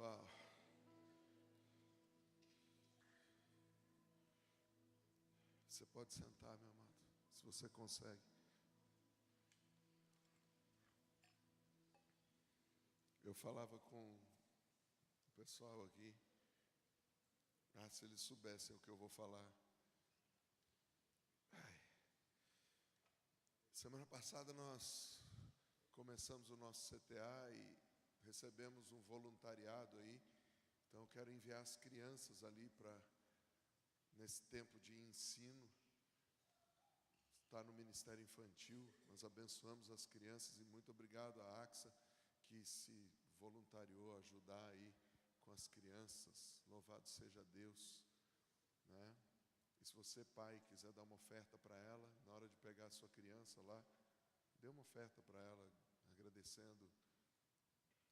Uau. Você pode sentar, meu amado, se você consegue. Eu falava com o pessoal aqui. Se eles soubessem o que eu vou falar. Semana passada nós começamos o nosso CTA e recebemos um voluntariado aí. Então eu quero enviar as crianças ali para, nesse tempo de ensino, estar no Ministério Infantil. Nós abençoamos as crianças e muito obrigado à AXA que se voluntariou a ajudar aí com as crianças. Louvado seja Deus, né? E se você, pai, quiser dar uma oferta para ela, na hora de pegar a sua criança lá, dê uma oferta para ela, agradecendo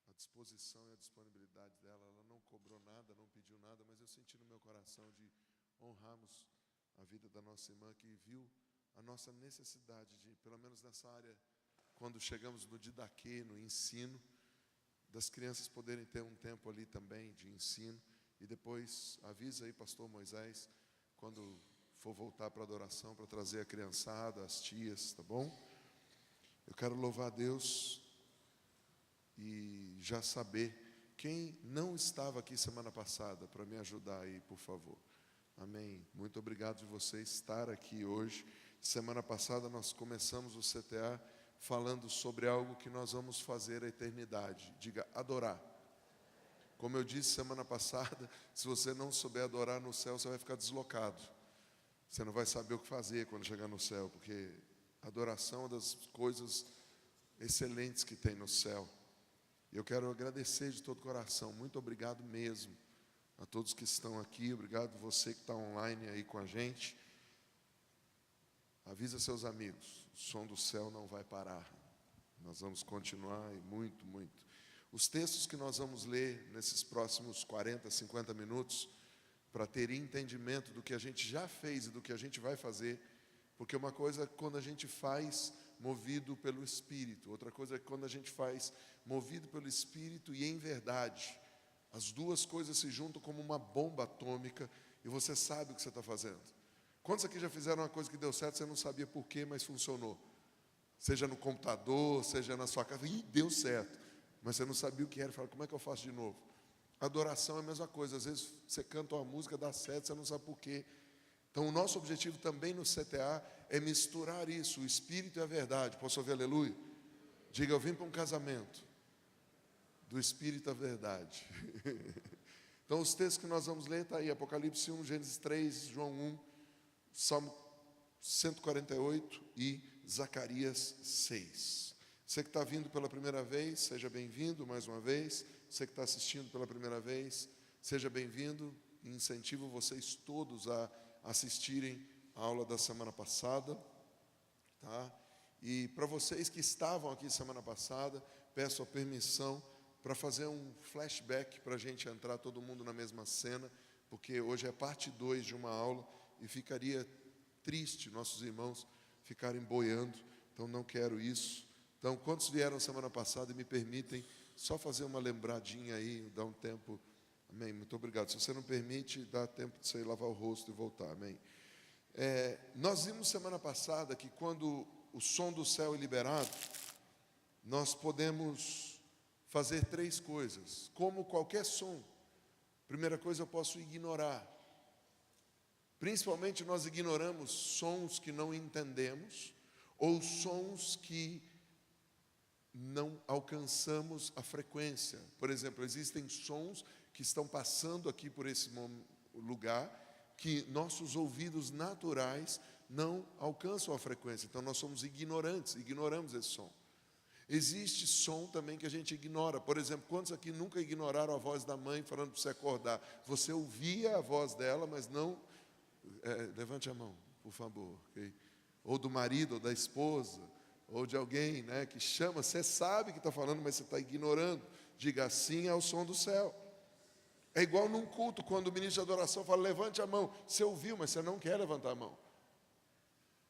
a disposição e a disponibilidade dela. Ela não cobrou nada, não pediu nada, mas eu senti no meu coração de honrarmos a vida da nossa irmã, que viu a nossa necessidade de, pelo menos nessa área, quando chegamos no didaquê, no ensino, das crianças poderem ter um tempo ali também de ensino. E depois avisa aí, pastor Moisés, quando for voltar para a adoração, para trazer a criançada, as tias, tá bom? Eu quero louvar a Deus e já saber quem não estava aqui semana passada, para me ajudar aí, por favor. Amém. Muito obrigado de você estar aqui hoje. Semana passada nós começamos o CTA falando sobre algo que nós vamos fazer a eternidade. Diga, adorar. Como eu disse semana passada, se você não souber adorar no céu, você vai ficar deslocado. Você não vai saber o que fazer quando chegar no céu, porque adoração é uma das coisas excelentes que tem no céu. E eu quero agradecer de todo o coração. Muito obrigado mesmo a todos que estão aqui. Obrigado você que está online aí com a gente. Avisa seus amigos, o som do céu não vai parar. Nós vamos continuar e muito, muito. Os textos que nós vamos ler nesses próximos 40, 50 minutos, para ter entendimento do que a gente já fez e do que a gente vai fazer, porque uma coisa é quando a gente faz movido pelo Espírito, outra coisa é quando a gente faz movido pelo Espírito e em verdade. As duas coisas se juntam como uma bomba atômica e você sabe o que você está fazendo. Quantos aqui já fizeram uma coisa que deu certo, você não sabia por quê, mas funcionou? Seja no computador, seja na sua casa, e deu certo. Mas você não sabia o que era, fala, como é que eu faço de novo? Adoração é a mesma coisa, às vezes você canta uma música, dá certo, você não sabe por quê. Então o nosso objetivo também no CTA é misturar isso, o Espírito e a verdade. Posso ouvir aleluia? Diga, eu vim para um casamento do Espírito e a verdade. Então os textos que nós vamos ler está aí, Apocalipse 1, Gênesis 3, João 1, Salmo 148 e Zacarias 6. Você que está vindo pela primeira vez, seja bem-vindo mais uma vez. Você que está assistindo pela primeira vez, seja bem-vindo. Incentivo vocês todos a assistirem a aula da semana passada, tá? E para vocês que estavam aqui semana passada, peço a permissão para fazer um flashback para a gente entrar todo mundo na mesma cena, porque hoje é parte 2 de uma aula e ficaria triste nossos irmãos ficarem boiando, então não quero isso. Então, quantos vieram semana passada e me permitem só fazer uma lembradinha aí, dar um tempo, amém, muito obrigado. Se você não permite, dá tempo de você ir lavar o rosto e voltar, amém. Nós vimos semana passada que quando o som do céu é liberado, nós podemos fazer 3 coisas, como qualquer som. Primeira coisa, eu posso ignorar. Principalmente nós ignoramos sons que não entendemos, ou sons que não alcançamos a frequência. Por exemplo, existem sons que estão passando aqui por esse lugar, que nossos ouvidos naturais não alcançam a frequência. Então nós somos ignorantes, ignoramos esse som. Existe som também que a gente ignora. Por exemplo, quantos aqui nunca ignoraram a voz da mãe falando para você acordar? Você ouvia a voz dela, mas não... levante a mão, por favor. Okay? Ou do marido, ou da esposa, ou de alguém, né, que chama. Você sabe que está falando, mas você está ignorando. Diga, assim é o som do céu. É igual num culto, quando o ministro de adoração fala, levante a mão. Você ouviu, mas você não quer levantar a mão.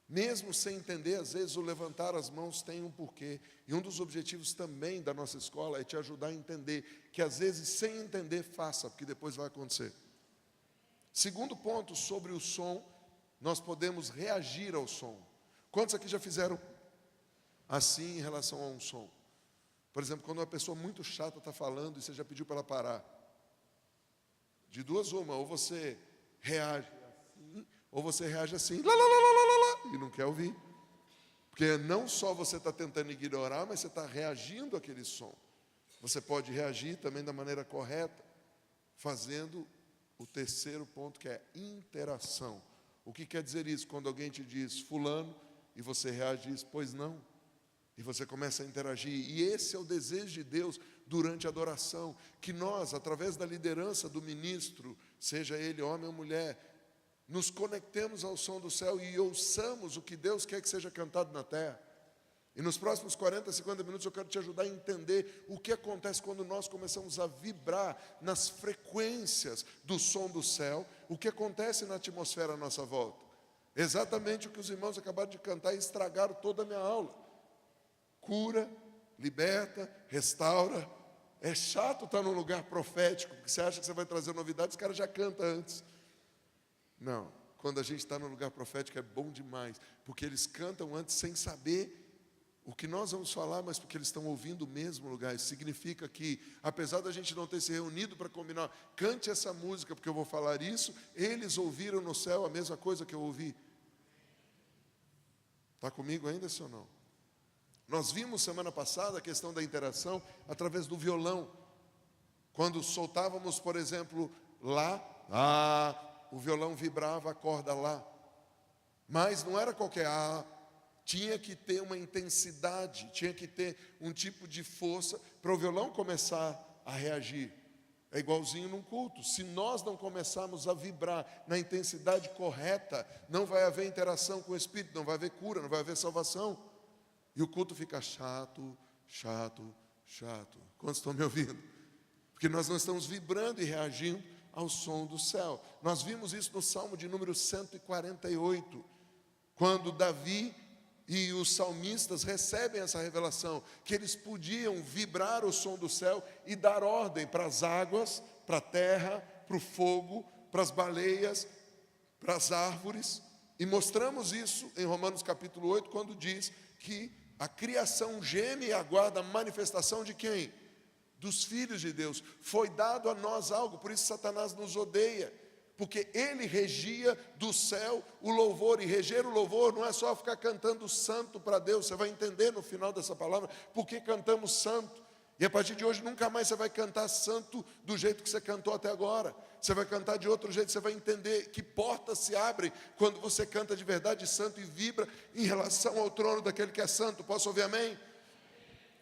Mesmo sem entender, às vezes o levantar as mãos tem um porquê. E um dos objetivos também da nossa escola é te ajudar a entender que às vezes sem entender, faça, porque depois vai acontecer. Segundo ponto sobre o som, nós podemos reagir ao som. Quantos aqui já fizeram assim em relação a um som? Por exemplo, quando uma pessoa muito chata está falando e você já pediu para ela parar. De duas uma, ou você reage assim, ou você reage assim, lá, lá, lá, lá, lá, lá, e não quer ouvir. Porque não só você está tentando ignorar, mas você está reagindo àquele som. Você pode reagir também da maneira correta, fazendo o terceiro ponto, que é interação. O que quer dizer isso? Quando alguém te diz fulano, e você reage e diz, pois não. E você começa a interagir. E esse é o desejo de Deus durante a adoração. Que nós, através da liderança do ministro, seja ele homem ou mulher, nos conectemos ao som do céu e ouçamos o que Deus quer que seja cantado na terra. E nos próximos 40, 50 minutos eu quero te ajudar a entender o que acontece quando nós começamos a vibrar nas frequências do som do céu, o que acontece na atmosfera à nossa volta. Exatamente o que os irmãos acabaram de cantar e estragaram toda a minha aula. Cura, liberta, restaura. É chato estar num lugar profético, porque você acha que você vai trazer novidades, os caras já cantam antes. Não, quando a gente está num lugar profético é bom demais, porque eles cantam antes sem saber o que nós vamos falar, mas porque eles estão ouvindo o mesmo lugar. Isso significa que, apesar da gente não ter se reunido para combinar, cante essa música, porque eu vou falar isso, eles ouviram no céu a mesma coisa que eu ouvi. Está comigo ainda, sim ou não? Nós vimos semana passada a questão da interação através do violão. Quando soltávamos, por exemplo, lá, o violão vibrava a corda lá. Mas não era qualquer tinha que ter uma intensidade, tinha que ter um tipo de força para o violão começar a reagir. É igualzinho num culto. Se nós não começarmos a vibrar na intensidade correta, não vai haver interação com o Espírito, não vai haver cura, não vai haver salvação. E o culto fica chato, chato, chato. Quantos estão me ouvindo? Porque nós não estamos vibrando e reagindo ao som do céu. Nós vimos isso no Salmo de número 148, quando Davi e os salmistas recebem essa revelação, que eles podiam vibrar o som do céu e dar ordem para as águas, para a terra, para o fogo, para as baleias, para as árvores. E mostramos isso em Romanos capítulo 8, quando diz que a criação geme e aguarda a manifestação de quem? Dos filhos de Deus. Foi dado a nós algo, por isso Satanás nos odeia. Porque ele regia do céu o louvor. E reger o louvor não é só ficar cantando santo para Deus. Você vai entender no final dessa palavra porque cantamos santo. E a partir de hoje nunca mais você vai cantar santo do jeito que você cantou até agora. Você vai cantar de outro jeito, você vai entender que portas se abrem quando você canta de verdade santo e vibra em relação ao trono daquele que é santo. Posso ouvir amém?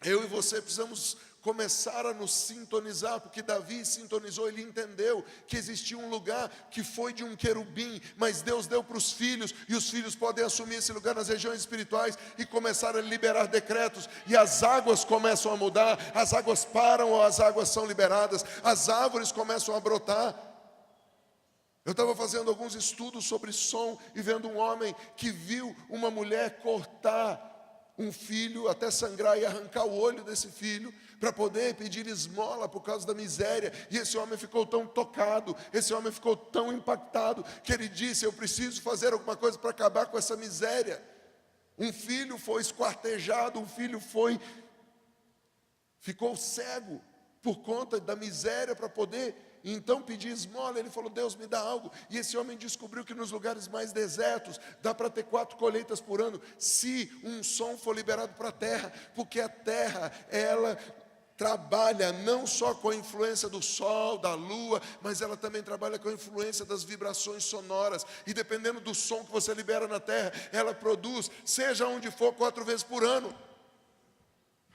Eu e você precisamos começar a nos sintonizar, porque Davi sintonizou, ele entendeu que existia um lugar que foi de um querubim, mas Deus deu para os filhos, e os filhos podem assumir esse lugar nas regiões espirituais e começar a liberar decretos, e as águas começam a mudar, as águas param ou as águas são liberadas, as árvores começam a brotar. Eu estava fazendo alguns estudos sobre som e vendo um homem que viu uma mulher cortar um filho até sangrar e arrancar o olho desse filho para poder pedir esmola por causa da miséria. E esse homem ficou tão tocado, esse homem ficou tão impactado, que ele disse, eu preciso fazer alguma coisa para acabar com essa miséria. Um filho foi esquartejado, um filho ficou cego por conta da miséria para poder então pedir esmola. Ele falou, Deus me dá algo. E esse homem descobriu que nos lugares mais desertos dá para ter 4 colheitas por ano, se um som for liberado para a terra, porque a terra, ela trabalha não só com a influência do sol, da lua, mas ela também trabalha com a influência das vibrações sonoras, e dependendo do som que você libera na terra, ela produz, seja onde for, 4 vezes por ano.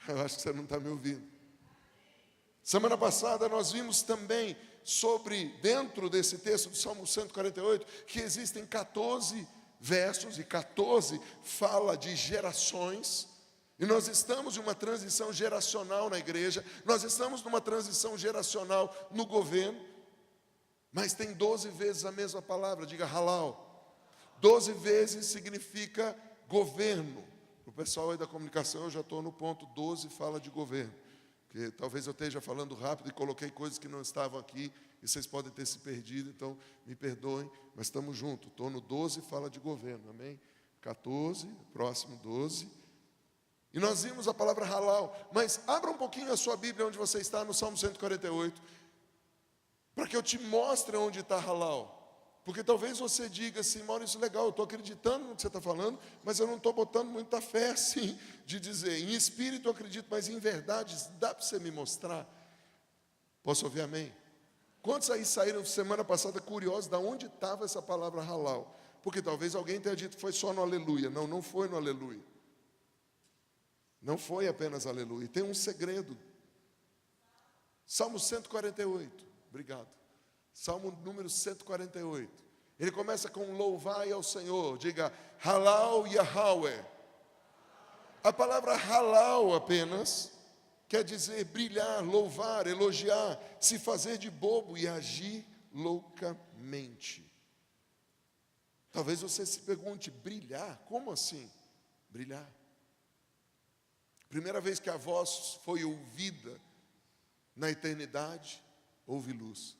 Eu acho que você não está me ouvindo. Semana passada nós vimos também sobre, dentro desse texto do Salmo 148, que existem 14 versos, e 14 fala de gerações, e nós estamos em uma transição geracional na igreja, nós estamos numa transição geracional no governo, mas tem 12 vezes a mesma palavra, diga halal. 12 vezes significa governo. O pessoal aí da comunicação, eu já estou no ponto 12, fala de governo. Porque talvez eu esteja falando rápido e coloquei coisas que não estavam aqui, e vocês podem ter se perdido, então me perdoem, mas estamos juntos. Estou no 12, fala de governo, amém? 14, próximo 12. E nós vimos a palavra halal, mas abra um pouquinho a sua Bíblia onde você está, no Salmo 148, para que eu te mostre onde está halal. Porque talvez você diga assim, Maurício, legal, eu estou acreditando no que você está falando, mas eu não estou botando muita fé assim, de dizer, em espírito eu acredito, mas em verdade, dá para você me mostrar? Posso ouvir amém? Quantos aí saíram semana passada curiosos de onde estava essa palavra halal? Porque talvez alguém tenha dito que foi só no aleluia. Não, não foi no aleluia. Não foi apenas aleluia. Tem um segredo. Salmo 148. Obrigado. Salmo número 148. Ele começa com louvai ao Senhor. Diga, halal Yahweh. A palavra halal apenas quer dizer brilhar, louvar, elogiar, se fazer de bobo e agir loucamente. Talvez você se pergunte, brilhar? Como assim? Brilhar. Primeira vez que a voz foi ouvida na eternidade, houve luz.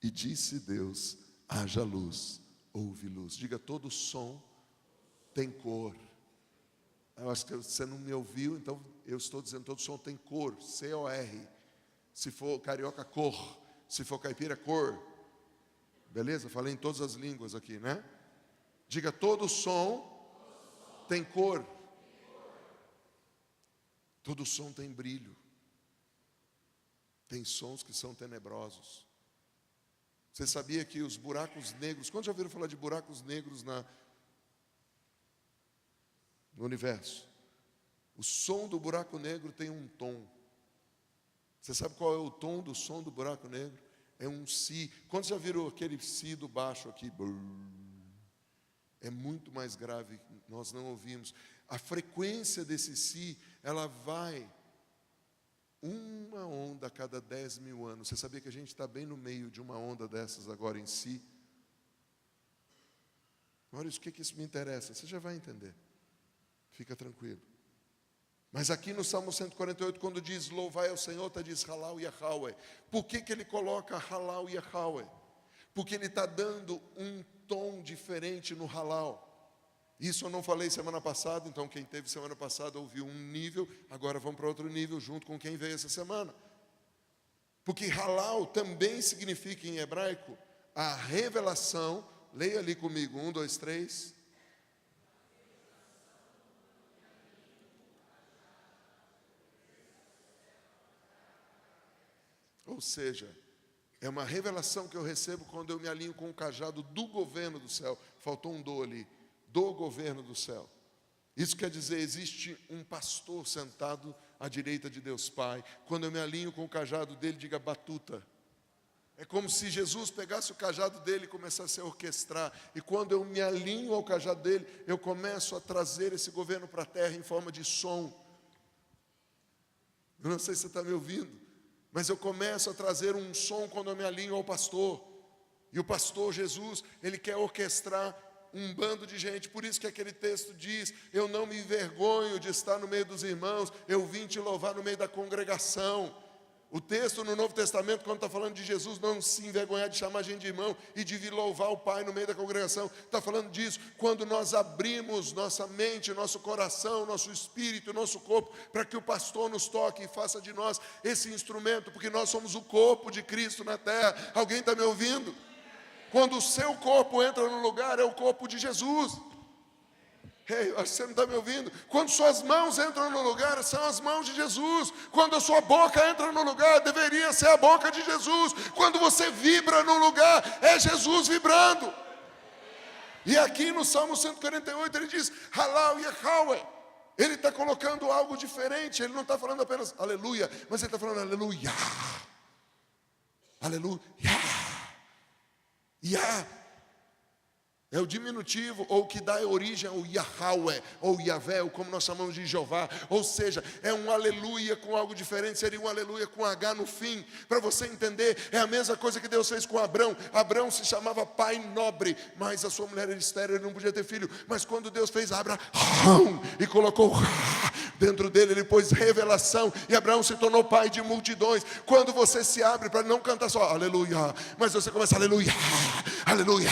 E disse Deus, haja luz, houve luz. Diga, todo som tem cor. Eu acho que você não me ouviu, então eu estou dizendo, todo som tem cor, C-O-R. Se for carioca, cor. Se for caipira, cor. Beleza? Falei em todas as línguas aqui, né? Diga, todo som tem cor. Todo som tem brilho. Tem sons que são tenebrosos. Você sabia que os buracos negros... Quantos já ouviram falar de buracos negros no universo? O som do buraco negro tem um tom. Você sabe qual é o tom do som do buraco negro? É um si. Quantos já viram aquele si do baixo aqui? É muito mais grave, nós não ouvimos. A frequência desse si, ela vai uma onda a cada 10 mil anos. Você sabia que a gente está bem no meio de uma onda dessas agora em si? Maurício, o que isso me interessa? Você já vai entender. Fica tranquilo. Mas aqui no Salmo 148, quando diz louvai ao Senhor, diz halal Yahweh. Por que ele coloca halal Yahweh? Porque ele está dando um tom diferente no halal. Isso eu não falei semana passada, então quem teve semana passada ouviu um nível, agora vamos para outro nível junto com quem veio essa semana. Porque halal também significa em hebraico a revelação, leia ali comigo, 1, 2, 3. Ou seja, é uma revelação que eu recebo quando eu me alinho com o cajado do governo do céu. Faltou um do ali. Do governo do céu. Isso quer dizer, existe um pastor sentado à direita de Deus Pai. Quando eu me alinho com o cajado dele, diga batuta. É como se Jesus pegasse o cajado dele e começasse a orquestrar. E quando eu me alinho ao cajado dele, eu começo a trazer esse governo para a terra em forma de som. Eu não sei se você está me ouvindo. Mas eu começo a trazer um som quando eu me alinho ao pastor. E o pastor Jesus, ele quer orquestrar um bando de gente. Por isso que aquele texto diz, eu não me envergonho de estar no meio dos irmãos, eu vim te louvar no meio da congregação. O texto no Novo Testamento, quando está falando de Jesus, não se envergonhar de chamar a gente de irmão e de vir louvar o Pai no meio da congregação. Está falando disso quando nós abrimos nossa mente, nosso coração, nosso espírito, nosso corpo, para que o pastor nos toque e faça de nós esse instrumento, porque nós somos o corpo de Cristo na terra. Alguém está me ouvindo? Quando o seu corpo entra no lugar, é o corpo de Jesus. Ei, acho que você não está me ouvindo. Quando suas mãos entram no lugar, são as mãos de Jesus. Quando a sua boca entra no lugar, deveria ser a boca de Jesus. Quando você vibra no lugar, é Jesus vibrando. E aqui no Salmo 148 ele diz, halal Yahweh. Ele está colocando algo diferente. Ele não está falando apenas aleluia, mas ele está falando aleluia. Aleluia. Yah. É o diminutivo, ou que dá origem ao Yahweh, ou Yahvé, ou como nós chamamos de Jeová. Ou seja, é um aleluia com algo diferente, seria um aleluia com H no fim. Para você entender, é a mesma coisa que Deus fez com Abrão. Abrão se chamava pai nobre, mas a sua mulher era estéril, ele não podia ter filho. Mas quando Deus fez Abraão e colocou dentro dele, ele pôs revelação, e Abraão se tornou pai de multidões. Quando você se abre para não cantar só aleluia, mas você começa aleluia, aleluia,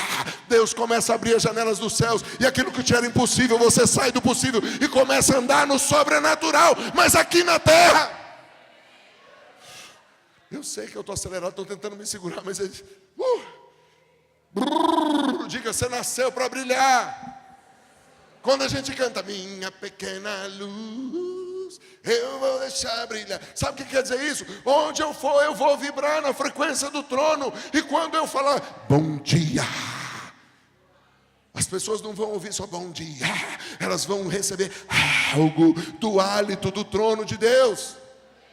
Deus começa a abrir as janelas dos céus, e aquilo que te era impossível, você sai do possível e começa a andar no sobrenatural, mas aqui na terra. Eu sei que eu estou acelerado, estou tentando me segurar, mas ele diga, você nasceu para brilhar. Quando a gente canta, minha pequena luz, eu vou deixar brilhar. Sabe o que quer dizer isso? Onde eu for, eu vou vibrar na frequência do trono. E quando eu falar, bom dia, as pessoas não vão ouvir só bom dia, elas vão receber algo do hálito do trono de Deus.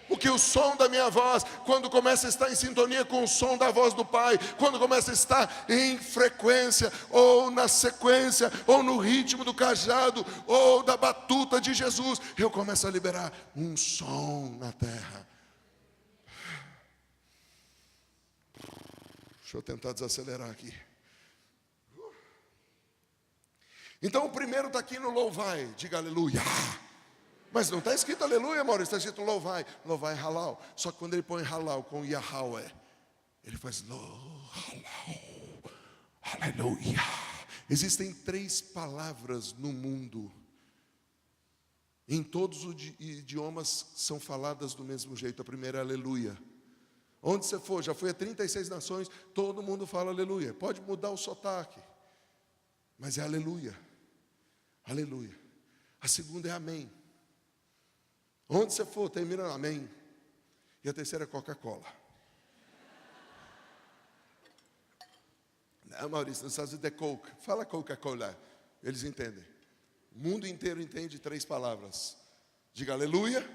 Porque o som da minha voz, quando começa a estar em sintonia com o som da voz do Pai, quando começa a estar em frequência, ou na sequência, ou no ritmo do cajado, ou da batuta de Jesus, eu começo a liberar um som na terra. Deixa eu tentar desacelerar aqui. Então o primeiro está aqui no louvai, diga aleluia. Mas não está escrito aleluia, Maurício, está escrito louvai, louvai halal. Só que quando ele põe halal com Yahweh, ele faz halal, aleluia. Existem 3 palavras no mundo, em todos os idiomas são faladas do mesmo jeito. A primeira é aleluia. Onde você for, já foi a 36 nações, todo mundo fala aleluia. Pode mudar o sotaque, mas é aleluia, aleluia. A segunda é amém. Onde você for, termina amém. E a terceira é Coca-Cola. Não, Maurício, nos Estados Unidos é Coke. Fala Coca-Cola, eles entendem. O mundo inteiro entende 3 palavras. Diga aleluia,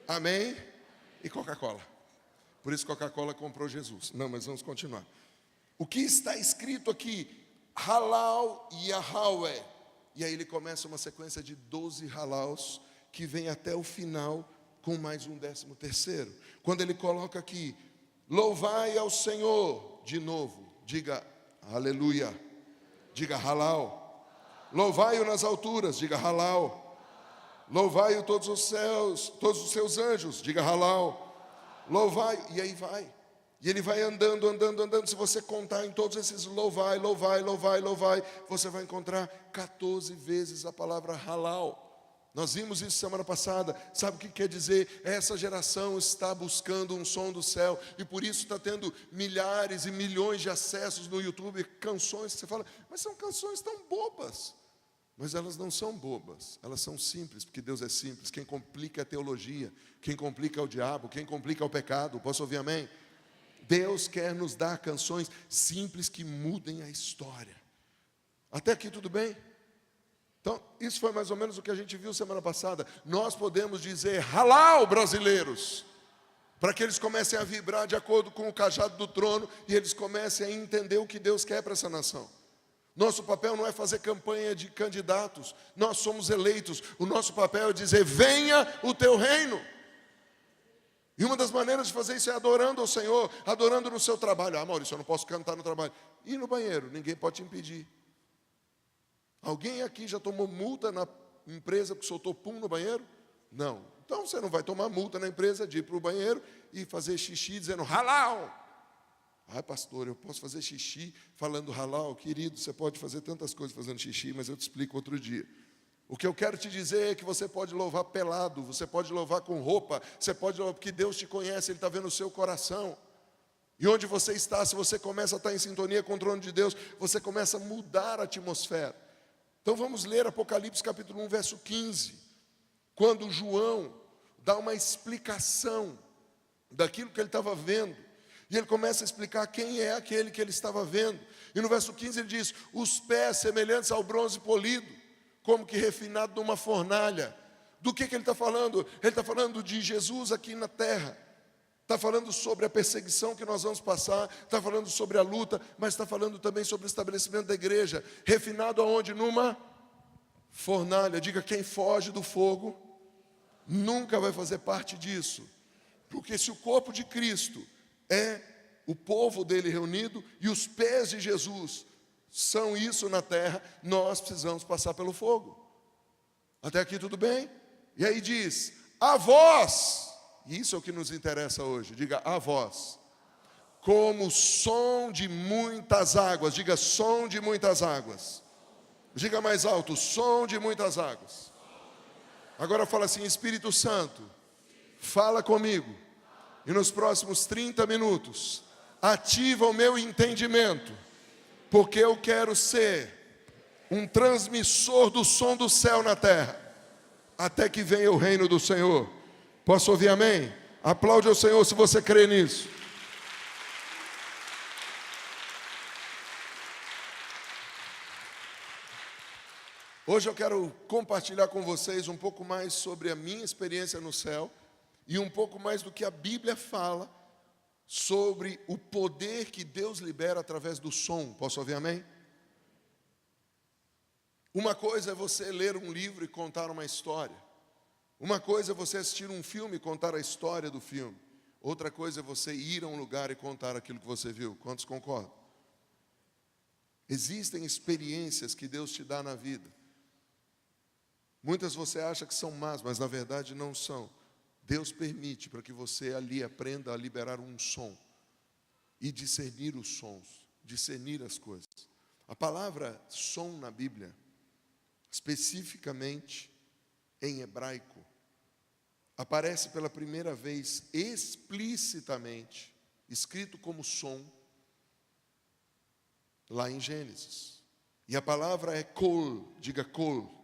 amém e Coca-Cola. Por isso Coca-Cola comprou Jesus. Não, mas vamos continuar. O que está escrito aqui? Halal Yahweh. E aí ele começa uma sequência de 12 halaus, que vem até o final com mais um 13º. Quando ele coloca aqui, louvai ao Senhor, de novo, diga aleluia, diga halal. Louvai-o nas alturas, diga halal. Louvai-o todos os céus, todos os seus anjos, diga halal. Louvai, e aí vai. E ele vai andando, andando, andando. Se você contar em todos esses louvai, louvai, louvai, louvai, você vai encontrar 14 vezes a palavra halal. Nós vimos isso semana passada. Sabe o que quer dizer? Essa geração está buscando um som do céu, e por isso está tendo milhares e milhões de acessos no YouTube, canções que você fala, mas são canções tão bobas. Mas elas não são bobas, elas são simples, porque Deus é simples. Quem complica é a teologia, quem complica é o diabo, quem complica é o pecado. Posso ouvir amém? Deus quer nos dar canções simples que mudem a história. Até aqui tudo bem? Então, isso foi mais ou menos o que a gente viu semana passada. Nós podemos dizer halal, brasileiros, para que eles comecem a vibrar de acordo com o cajado do trono, e eles comecem a entender o que Deus quer para essa nação. Nosso papel não é fazer campanha de candidatos, nós somos eleitos. O nosso papel é dizer, venha o teu reino. E uma das maneiras de fazer isso é adorando ao Senhor, adorando no seu trabalho. Ah, Maurício, eu não posso cantar no trabalho. E no banheiro, ninguém pode te impedir. Alguém aqui já tomou multa na empresa porque soltou pum no banheiro? Não. Então você não vai tomar multa na empresa de ir para o banheiro e fazer xixi dizendo halal. Ai, pastor, eu posso fazer xixi falando halal? Querido, você pode fazer tantas coisas fazendo xixi, mas eu te explico outro dia. O que eu quero te dizer é que você pode louvar pelado, você pode louvar com roupa, você pode louvar porque Deus te conhece, Ele está vendo o seu coração. E onde você está, se você começa a estar em sintonia com o trono de Deus, você começa a mudar a atmosfera. Então vamos ler Apocalipse capítulo 1, verso 15. Quando João dá uma explicação daquilo que ele estava vendo. E ele começa a explicar quem é aquele que ele estava vendo. E no verso 15 ele diz, os pés semelhantes ao bronze polido, como que refinado numa fornalha. Do que ele está falando? Ele está falando de Jesus aqui na terra. Está está falando sobre a perseguição que nós vamos passar, está falando sobre a luta, mas está falando também sobre o estabelecimento da igreja, refinado aonde? Numa fornalha. Diga, quem foge do fogo nunca vai fazer parte disso. Porque se o corpo de Cristo é o povo dele reunido e os pés de Jesus são isso na terra, nós precisamos passar pelo fogo. Até aqui tudo bem? E aí diz, a vós, e isso é o que nos interessa hoje, diga, a vós, como som de muitas águas, diga, som de muitas águas. Diga mais alto, som de muitas águas. Agora fala assim, Espírito Santo, fala comigo. E nos próximos 30 minutos, ativa o meu entendimento, porque eu quero ser um transmissor do som do céu na terra, até que venha o reino do Senhor. Posso ouvir amém? Aplaude ao Senhor se você crê nisso. Hoje eu quero compartilhar com vocês um pouco mais sobre a minha experiência no céu e um pouco mais do que a Bíblia fala sobre o poder que Deus libera através do som. Posso ouvir amém? Uma coisa é você ler um livro e contar uma história. Uma coisa é você assistir um filme e contar a história do filme. Outra coisa é você ir a um lugar e contar aquilo que você viu. Quantos concordam? Existem experiências que Deus te dá na vida. Muitas você acha que são más, mas na verdade não são. Deus permite para que você ali aprenda a liberar um som e discernir os sons, discernir as coisas. A palavra som na Bíblia, especificamente em hebraico, aparece pela primeira vez explicitamente, escrito como som, lá em Gênesis. E a palavra é kol, diga kol.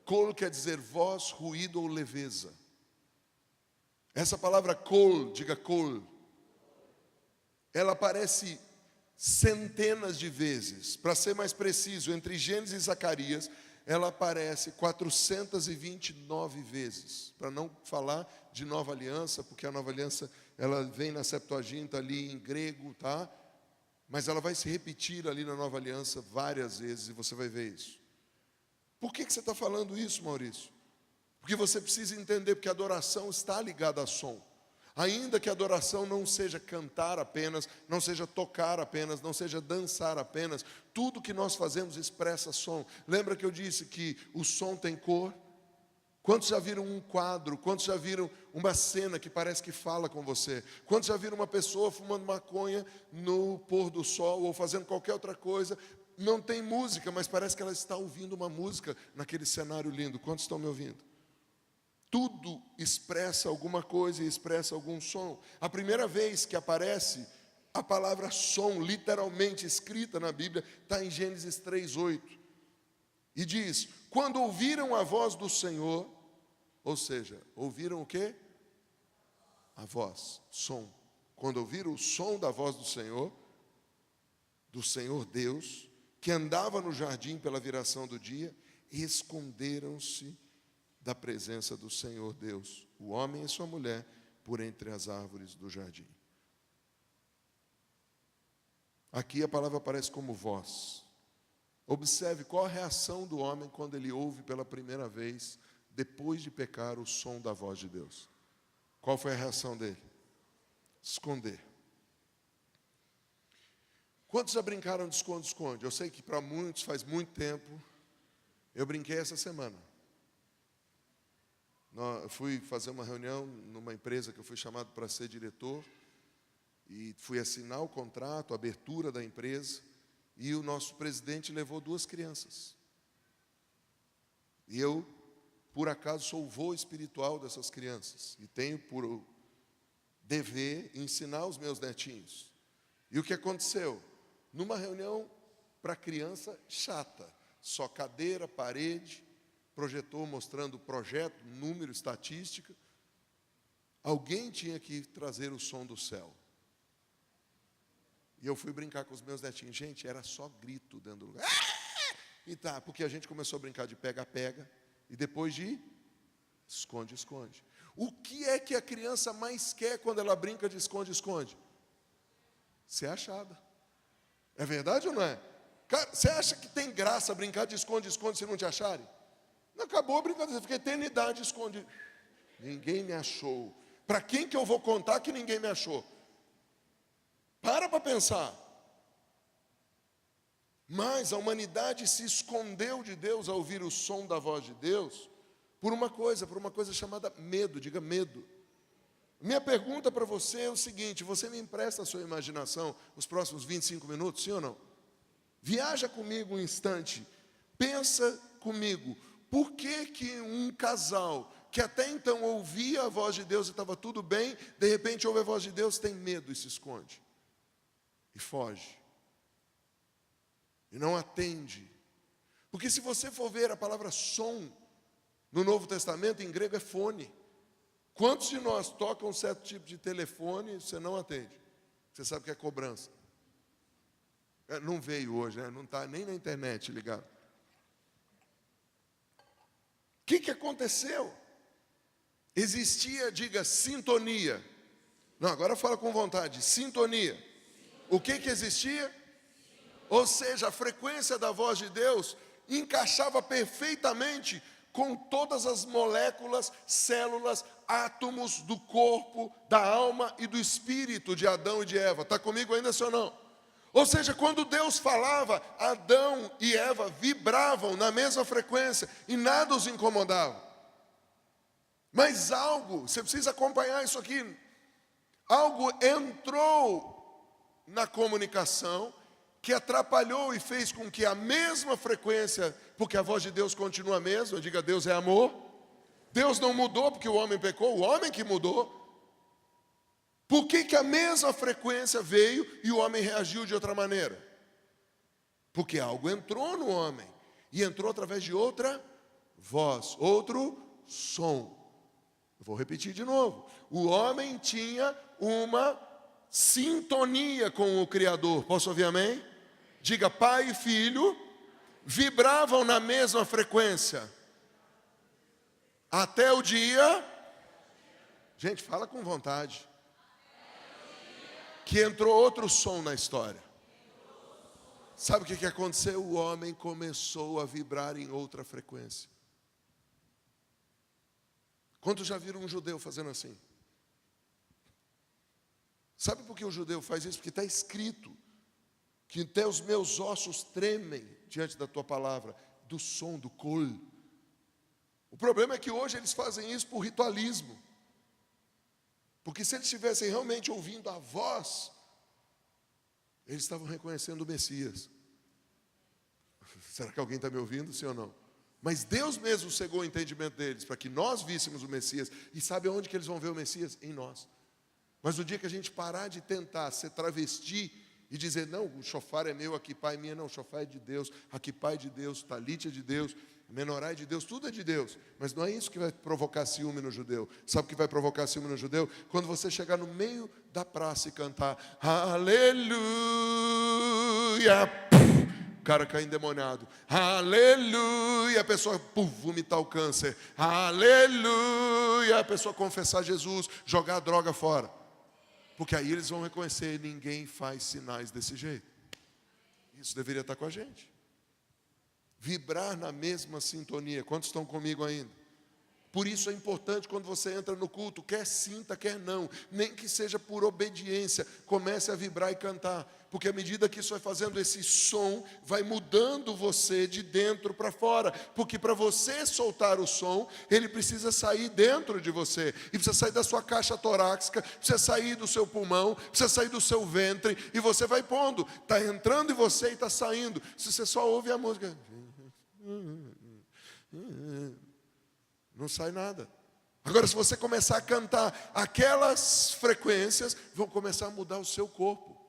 Kol quer dizer voz, ruído ou leveza. Essa palavra kol, diga kol, ela aparece centenas de vezes. Para ser mais preciso, entre Gênesis e Zacarias, ela aparece 429 vezes. Para não falar de Nova Aliança, porque a Nova Aliança ela vem na Septuaginta ali em grego, tá? Mas ela vai se repetir ali na Nova Aliança várias vezes e você vai ver isso. Por que você está falando isso, Maurício? Porque você precisa entender, porque a adoração está ligada a som. Ainda que a adoração não seja cantar apenas, não seja tocar apenas, não seja dançar apenas, tudo que nós fazemos expressa som. Lembra que eu disse que o som tem cor? Quantos já viram um quadro? Quantos já viram uma cena que parece que fala com você? Quantos já viram uma pessoa fumando maconha no pôr do sol ou fazendo qualquer outra coisa? Não tem música, mas parece que ela está ouvindo uma música naquele cenário lindo. Quantos estão me ouvindo? Tudo expressa alguma coisa e expressa algum som. A primeira vez que aparece a palavra som, literalmente escrita na Bíblia, está em Gênesis 3:8. E diz, quando ouviram a voz do Senhor, ou seja, ouviram o quê? A voz, som. Quando ouviram o som da voz do Senhor Deus, que andava no jardim pela viração do dia, esconderam-se da presença do Senhor Deus, o homem e sua mulher, por entre as árvores do jardim. Aqui a palavra aparece como voz. Observe qual a reação do homem quando ele ouve pela primeira vez, depois de pecar, o som da voz de Deus. Qual foi a reação dele? Esconder. Quantos já brincaram de esconde-esconde? Eu sei que para muitos faz muito tempo. Eu brinquei essa semana. Eu fui fazer uma reunião numa empresa que eu fui chamado para ser diretor. E fui assinar o contrato, a abertura da empresa. E o nosso presidente levou 2 crianças. E eu, por acaso, sou o vô espiritual dessas crianças. E tenho por dever ensinar os meus netinhos. E o que aconteceu? Numa reunião para criança chata, só cadeira, parede, projetor mostrando o projeto, número, estatística. Alguém tinha que trazer o som do céu. E eu fui brincar com os meus netinhos. Gente, era só grito dentro do lugar. E tá, porque a gente começou a brincar de pega-pega e depois de esconde-esconde. O que é que a criança mais quer quando ela brinca de esconde-esconde? Ser achada. É verdade ou não é? Cara, você acha que tem graça brincar de esconde-esconde se não te acharem? Não acabou a brincadeira, fica eternidade esconde. Ninguém me achou. Para quem que eu vou contar que ninguém me achou? Para pensar. Mas a humanidade se escondeu de Deus ao ouvir o som da voz de Deus por uma coisa chamada medo. Diga medo. Minha pergunta para você é o seguinte: você me empresta a sua imaginação os próximos 25 minutos, sim ou não? Viaja comigo um instante, pensa comigo, por que um casal que até então ouvia a voz de Deus e estava tudo bem, de repente ouve a voz de Deus, tem medo e se esconde, e foge, e não atende? Porque se você for ver a palavra som, no Novo Testamento, em grego é fone. Quantos de nós tocam um certo tipo de telefone e você não atende? Você sabe que é cobrança. Não veio hoje, né? Não está nem na internet ligado. O que aconteceu? Existia, diga, sintonia. Não, agora fala com vontade, sintonia. O que existia? Ou seja, a frequência da voz de Deus encaixava perfeitamente com todas as moléculas, células, átomos do corpo, da alma e do espírito de Adão e de Eva. Está comigo ainda, sim ou não? Ou seja, quando Deus falava, Adão e Eva vibravam na mesma frequência e nada os incomodava. Mas algo, você precisa acompanhar isso aqui, algo entrou na comunicação que atrapalhou e fez com que a mesma frequência, porque a voz de Deus continua a mesma, diga, Deus é amor. Deus não mudou porque o homem pecou, o homem que mudou. Por que a mesma frequência veio e o homem reagiu de outra maneira? Porque algo entrou no homem, e entrou através de outra voz, outro som. Eu vou repetir de novo. O homem tinha uma sintonia com o Criador. Posso ouvir amém? Diga, pai e filho vibravam na mesma frequência. Até o dia... Gente, fala com vontade. Que entrou outro som na história. Sabe o que aconteceu? O homem começou a vibrar em outra frequência. Quantos já viram um judeu fazendo assim? Sabe por que o judeu faz isso? Porque está escrito que até os meus ossos tremem diante da tua palavra, do som, do kol. O problema é que hoje eles fazem isso por ritualismo. Porque se eles estivessem realmente ouvindo a voz, eles estavam reconhecendo o Messias. Será que alguém está me ouvindo, sim ou não? Mas Deus mesmo cegou o entendimento deles, para que nós víssemos o Messias. E sabe onde que eles vão ver o Messias? Em nós. Mas no dia que a gente parar de tentar ser travesti e dizer, não, o shofar é meu, aqui pai é minha, não, o shofar é de Deus, aqui pai é de Deus, talit é de Deus, menorá é de Deus, tudo é de Deus. Mas não é isso que vai provocar ciúme no judeu. Sabe o que vai provocar ciúme no judeu? Quando você chegar no meio da praça e cantar, aleluia, o cara cai endemoniado, aleluia, a pessoa vomitar o câncer, aleluia, a pessoa confessar Jesus, jogar a droga fora. Porque aí eles vão reconhecer, ninguém faz sinais desse jeito. Isso deveria estar com a gente. Vibrar na mesma sintonia. Quantos estão comigo ainda? Por isso é importante quando você entra no culto, quer sinta, quer não, nem que seja por obediência, comece a vibrar e cantar. Porque à medida que isso vai fazendo esse som, vai mudando você de dentro para fora. Porque para você soltar o som, ele precisa sair dentro de você. E precisa sair da sua caixa torácica, precisa sair do seu pulmão, precisa sair do seu ventre. E você vai pondo, está entrando em você e está saindo. Se você só ouve a música, não sai nada. Agora, se você começar a cantar, aquelas frequências vão começar a mudar o seu corpo.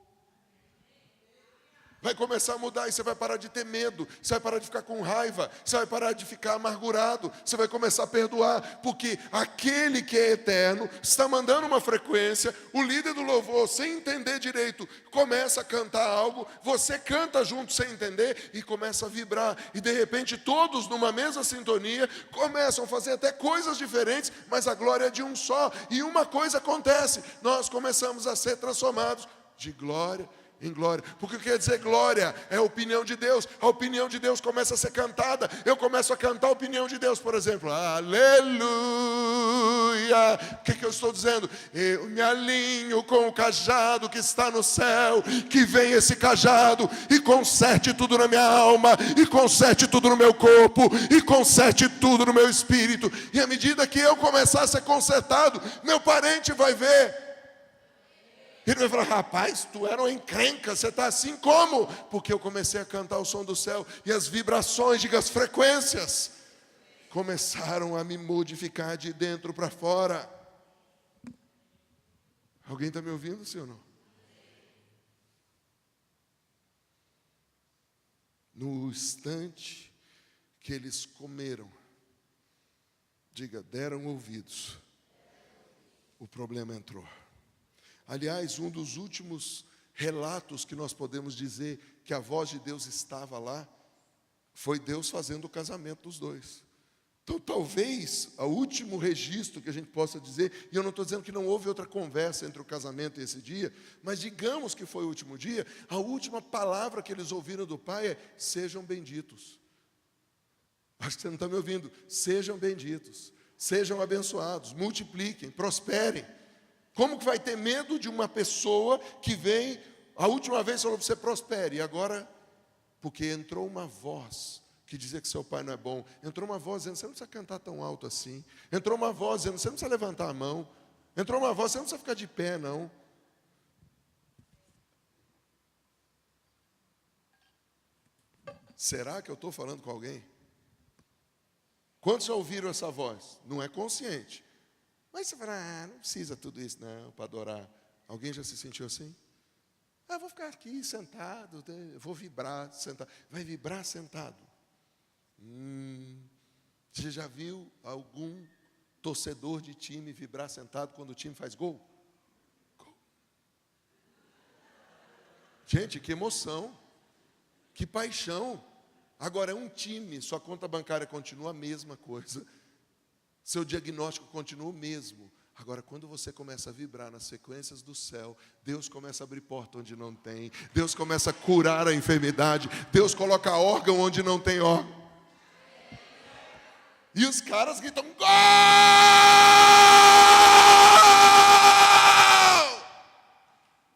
Vai começar a mudar e você vai parar de ter medo, você vai parar de ficar com raiva, você vai parar de ficar amargurado, você vai começar a perdoar, porque aquele que é eterno está mandando uma frequência, o líder do louvor, sem entender direito, começa a cantar algo, você canta junto sem entender e começa a vibrar, e de repente todos numa mesma sintonia começam a fazer até coisas diferentes, mas a glória é de um só, e uma coisa acontece, nós começamos a ser transformados de glória em glória. Porque quer dizer glória é a opinião de Deus. A opinião de Deus começa a ser cantada. Eu começo a cantar a opinião de Deus, por exemplo. Aleluia. O que eu estou dizendo? Eu me alinho com o cajado que está no céu. Que vem esse cajado e conserte tudo na minha alma, e conserte tudo no meu corpo, e conserte tudo no meu espírito. E à medida que eu começar a ser consertado, meu parente vai ver. Ele vai falar: rapaz, tu era uma encrenca, você está assim como? Porque eu comecei a cantar o som do céu, e as vibrações, diga, as frequências, começaram a me modificar de dentro para fora. Alguém está me ouvindo, sim ou não? No instante que eles comeram, diga, deram ouvidos, o problema entrou. Aliás, um dos últimos relatos que nós podemos dizer que a voz de Deus estava lá, foi Deus fazendo o casamento dos dois. Então, talvez, o último registro que a gente possa dizer, e eu não estou dizendo que não houve outra conversa entre o casamento e esse dia, mas digamos que foi o último dia, a última palavra que eles ouviram do Pai é: sejam benditos. Acho que você não está me ouvindo. Sejam benditos, sejam abençoados, multipliquem, prosperem. Como que vai ter medo de uma pessoa que vem, a última vez falou para você: prospere, e agora, porque entrou uma voz que dizia que seu pai não é bom, entrou uma voz dizendo: você não precisa cantar tão alto assim, entrou uma voz dizendo: você não precisa levantar a mão, entrou uma voz: você não precisa ficar de pé não. Será que eu estou falando com alguém? Quantos já ouviram essa voz? Não é consciente. Mas você fala: não precisa tudo isso não para adorar. Alguém já se sentiu assim? Vou ficar aqui sentado, vou vibrar sentado. Vai vibrar sentado. Você já viu algum torcedor de time vibrar sentado quando o time faz gol? Gol. Gente, que emoção, que paixão. Agora é um time, sua conta bancária continua a mesma coisa. Seu diagnóstico continua o mesmo. Agora, quando você começa a vibrar nas frequências do céu, Deus começa a abrir porta onde não tem. Deus começa a curar a enfermidade. Deus coloca órgão onde não tem órgão. E os caras gritam: gol!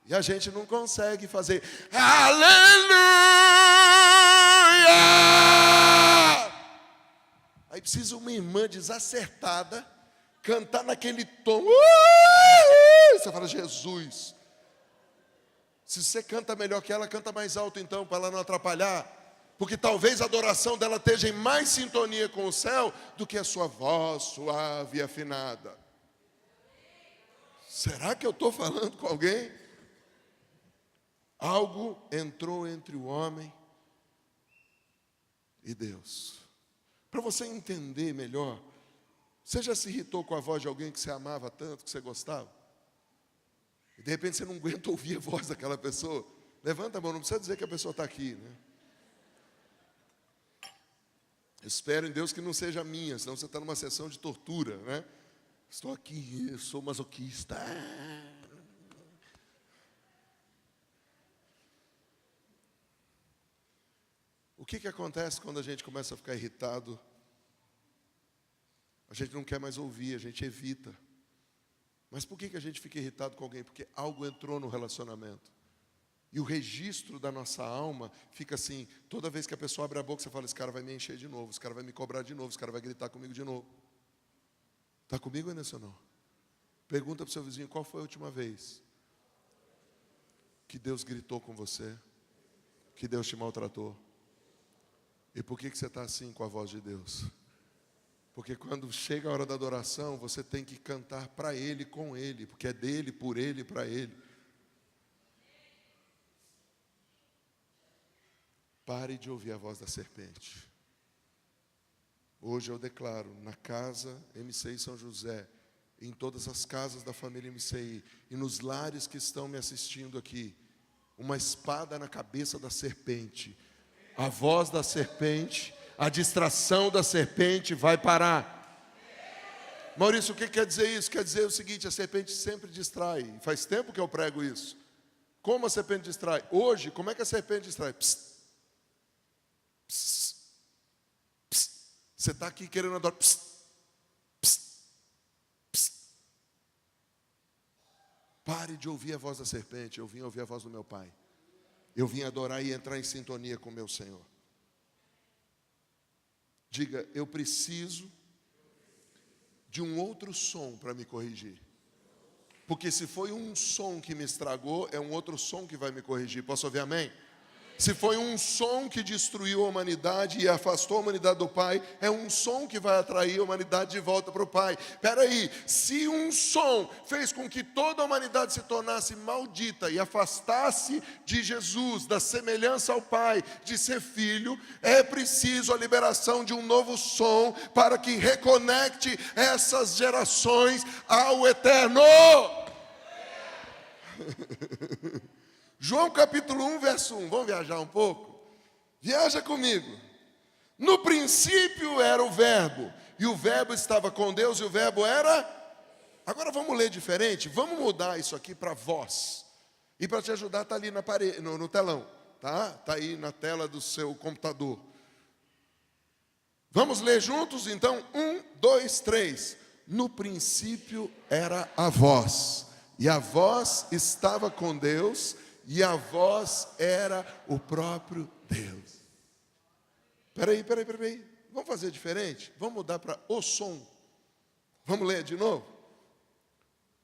E a gente não consegue fazer aleluia! Aí precisa uma irmã desacertada cantar naquele tom. Você fala: Jesus. Se você canta melhor que ela, canta mais alto então, para ela não atrapalhar. Porque talvez a adoração dela esteja em mais sintonia com o céu do que a sua voz suave e afinada. Será que eu estou falando com alguém? Algo entrou entre o homem e Deus. Para você entender melhor, você já se irritou com a voz de alguém que você amava tanto, que você gostava? E de repente você não aguenta ouvir a voz daquela pessoa? Levanta a mão, não precisa dizer que a pessoa está aqui, né? Espero em Deus que não seja minha, senão você está numa sessão de tortura, né? Estou aqui, eu sou masoquista. O que acontece quando a gente começa a ficar irritado? A gente não quer mais ouvir, a gente evita. Mas por que a gente fica irritado com alguém? Porque algo entrou no relacionamento. E o registro da nossa alma fica assim: toda vez que a pessoa abre a boca, você fala: esse cara vai me encher de novo, esse cara vai me cobrar de novo, esse cara vai gritar comigo de novo. Está comigo, Anderson, não? Pergunta para o seu vizinho: qual foi a última vez que Deus gritou com você? Que Deus te maltratou? E por que você está assim com a voz de Deus? Porque quando chega a hora da adoração, você tem que cantar para Ele, com Ele, porque é dele, por Ele e para Ele. Pare de ouvir a voz da serpente. Hoje eu declaro, na casa MCI São José, em todas as casas da família MCI, e nos lares que estão me assistindo aqui, uma espada na cabeça da serpente. A voz da serpente, a distração da serpente vai parar. Maurício, o que quer dizer isso? Quer dizer o seguinte: a serpente sempre distrai. Faz tempo que eu prego isso. Como a serpente distrai? Hoje, como é que a serpente distrai? Psst. Psst. Psst. Você está aqui querendo adorar. Psst. Psst. Psst. Pare de ouvir a voz da serpente. Eu vim ouvir a voz do meu Pai. Eu vim adorar e entrar em sintonia com o meu Senhor. Diga: eu preciso de um outro som para me corrigir. Porque se foi um som que me estragou, é um outro som que vai me corrigir. Posso ouvir amém? Se foi um som que destruiu a humanidade e afastou a humanidade do Pai, é um som que vai atrair a humanidade de volta para o Pai. Espera aí, se um som fez com que toda a humanidade se tornasse maldita e afastasse de Jesus, da semelhança ao Pai, de ser filho, é preciso a liberação de um novo som para que reconecte essas gerações ao Eterno. João capítulo 1, verso 1. Vamos viajar um pouco? Viaja comigo. No princípio era o Verbo, e o Verbo estava com Deus, e o Verbo era... Agora vamos ler diferente, vamos mudar isso aqui para voz. E para te ajudar está ali na parede, no telão, tá? Está aí na tela do seu computador. Vamos ler juntos? Então, 1, 2, 3. No princípio era a voz, e a voz estava com Deus, e a voz era o próprio Deus. Peraí. Vamos fazer diferente? Vamos mudar para o som. Vamos ler de novo?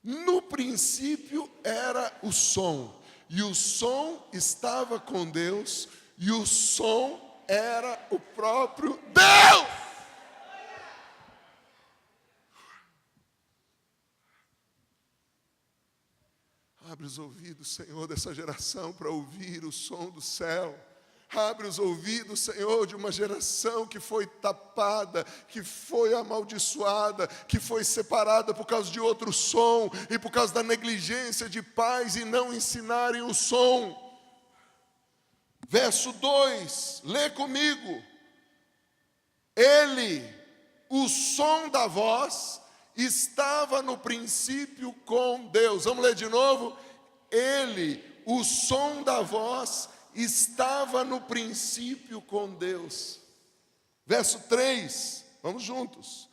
No princípio era o som, e o som estava com Deus, e o som era o próprio Deus. Abre os ouvidos, Senhor, dessa geração para ouvir o som do céu. Abre os ouvidos, Senhor, de uma geração que foi tapada, que foi amaldiçoada, que foi separada por causa de outro som e por causa da negligência de pais e não ensinarem o som. Verso 2, lê comigo. Ele, o som da voz, estava no princípio com Deus. Vamos ler de novo? Ele, o som da voz, estava no princípio com Deus. Verso 3, vamos juntos.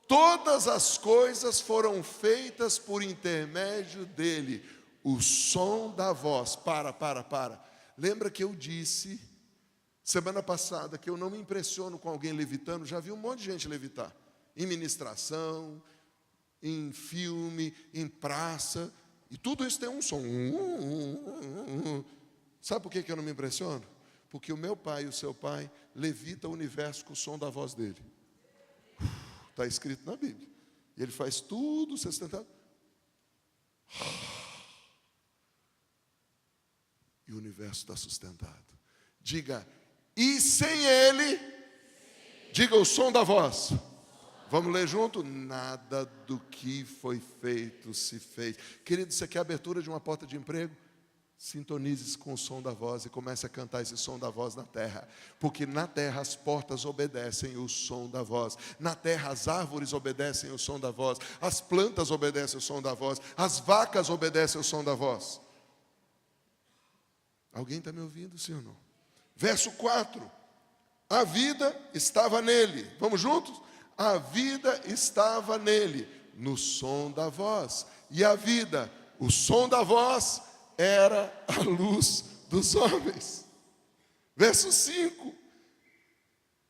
Todas as coisas foram feitas por intermédio dele. O som da voz. Para. Lembra que eu disse semana passada que eu não me impressiono com alguém levitando? Já vi um monte de gente levitar. Em ministração, em filme, em praça, e tudo isso tem um som. Sabe por que eu não me impressiono? Porque o meu pai e o seu pai levitam o universo com o som da voz dele. Está escrito na Bíblia. E ele faz tudo sustentado. E o universo está sustentado. Diga, e sem ele, diga o som da voz. Vamos ler junto? Nada do que foi feito se fez. Querido, isso aqui é a abertura de uma porta de emprego? Sintonize-se com o som da voz e comece a cantar esse som da voz na terra. Porque na terra as portas obedecem o som da voz. Na terra as árvores obedecem o som da voz. As plantas obedecem o som da voz. As vacas obedecem o som da voz. Alguém está me ouvindo, sim ou não? Verso 4. A vida estava nele. Vamos juntos? A vida estava nele, no som da voz. E a vida, o som da voz, era a luz dos homens. Verso 5.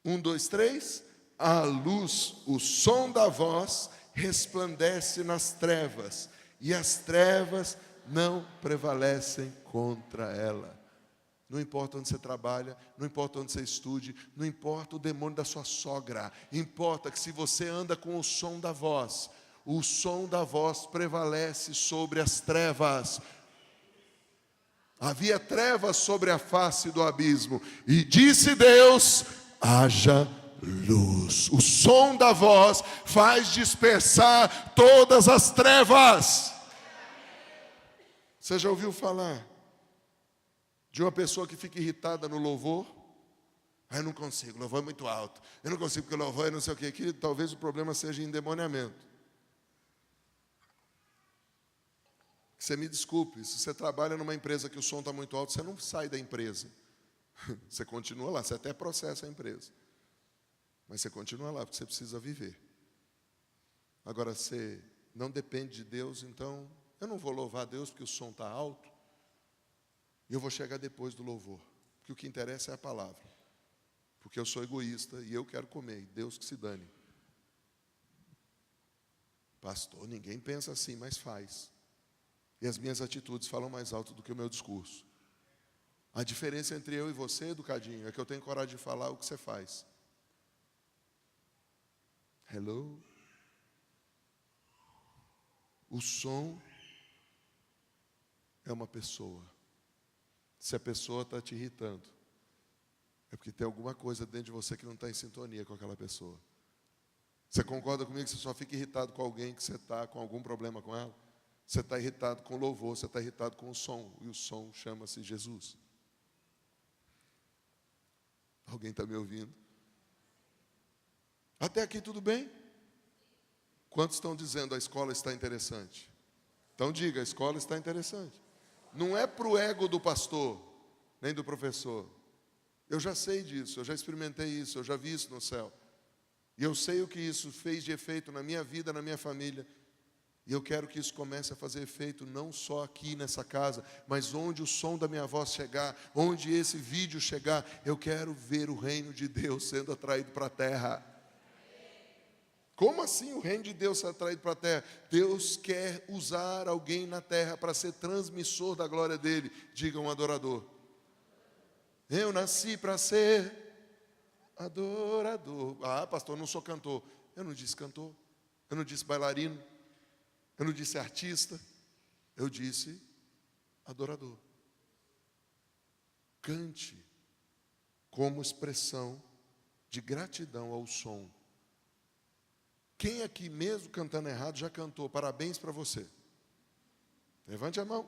1, 2, 3. A luz, o som da voz, resplandece nas trevas, e as trevas não prevalecem contra ela. Não importa onde você trabalha, não importa onde você estude, não importa o demônio da sua sogra. Importa que se você anda com o som da voz prevalece sobre as trevas. Havia trevas sobre a face do abismo. E disse Deus: haja luz. O som da voz faz dispersar todas as trevas. Você já ouviu falar de uma pessoa que fica irritada no louvor? Eu não consigo, o louvor é muito alto. Eu não consigo porque o louvor é não sei o quê. Que talvez o problema seja endemoniamento. Você me desculpe, se você trabalha numa empresa que o som está muito alto, você não sai da empresa. Você continua lá, você até processa a empresa. Mas você continua lá, porque você precisa viver. Agora, você não depende de Deus, então eu não vou louvar a Deus porque o som está alto. E eu vou chegar depois do louvor. Porque o que interessa é a palavra. Porque eu sou egoísta e eu quero comer, e Deus que se dane. Pastor, ninguém pensa assim, mas faz. E as minhas atitudes falam mais alto do que o meu discurso. A diferença entre eu e você, Educadinho, é que eu tenho coragem de falar o que você faz. Hello? O som é uma pessoa. Se a pessoa está te irritando, é porque tem alguma coisa dentro de você que não está em sintonia com aquela pessoa. Você concorda comigo que você só fica irritado com alguém que você está com algum problema com ela? Você está irritado com o louvor, você está irritado com o som, e o som chama-se Jesus. Alguém está me ouvindo? Até aqui tudo bem? Quantos estão dizendo a escola está interessante? Então diga, a escola está interessante. Não é para o ego do pastor, nem do professor. Eu já sei disso, eu já experimentei isso, eu já vi isso no céu. E eu sei o que isso fez de efeito na minha vida, na minha família. E eu quero que isso comece a fazer efeito não só aqui nessa casa, mas onde o som da minha voz chegar, onde esse vídeo chegar, eu quero ver o reino de Deus sendo atraído para a terra. Como assim o reino de Deus ser atraído para a terra? Deus quer usar alguém na terra para ser transmissor da glória dele. Diga um adorador. Eu nasci para ser adorador. Ah, pastor, eu não sou cantor. Eu não disse cantor, eu não disse bailarino, eu não disse artista, eu disse adorador. Cante como expressão de gratidão ao som. Quem aqui mesmo cantando errado já cantou parabéns para você? Levante a mão.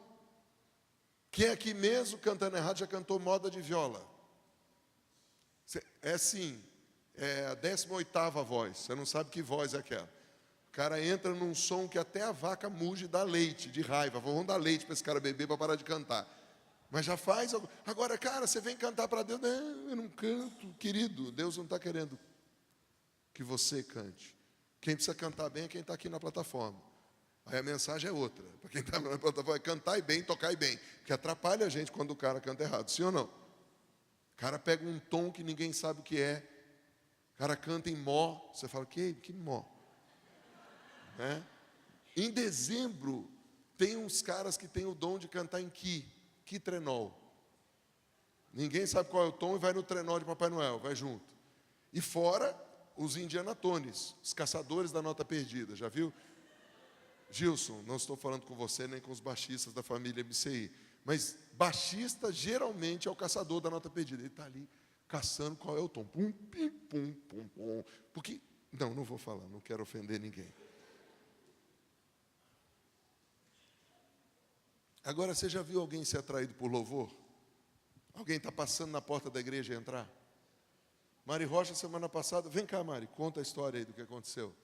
Quem aqui mesmo cantando errado já cantou moda de viola? É assim, é a 18ª voz, você não sabe que voz é aquela. O cara entra num som que até a vaca muge e dá leite, de raiva. Vamos dar leite para esse cara beber para parar de cantar. Mas já faz. Agora, cara, você vem cantar para Deus. Não, eu não canto. Querido, Deus não está querendo que você cante. Quem precisa cantar bem é quem está aqui na plataforma. Aí a mensagem é outra. Para quem está na plataforma é cantar e bem, tocar e bem. Porque atrapalha a gente quando o cara canta errado. Sim ou não? O cara pega um tom que ninguém sabe o que é. O cara canta em mó. Você fala, que mó? Em dezembro, tem uns caras que têm o dom de cantar em que trenol. Ninguém sabe qual é o tom e vai no trenol de Papai Noel, vai junto. E fora os Indiana Tones, os caçadores da nota perdida, já viu? Gilson, não estou falando com você nem com os baixistas da família MCI, mas baixista geralmente é o caçador da nota perdida. Ele está ali caçando qual é o tom. Pum, pim, pum, pum, pum. Porque, não vou falar, não quero ofender ninguém. Agora, você já viu alguém ser atraído por louvor? Alguém está passando na porta da igreja e entrar? Mari Rocha, semana passada, vem cá, Mari, conta a história aí do que aconteceu.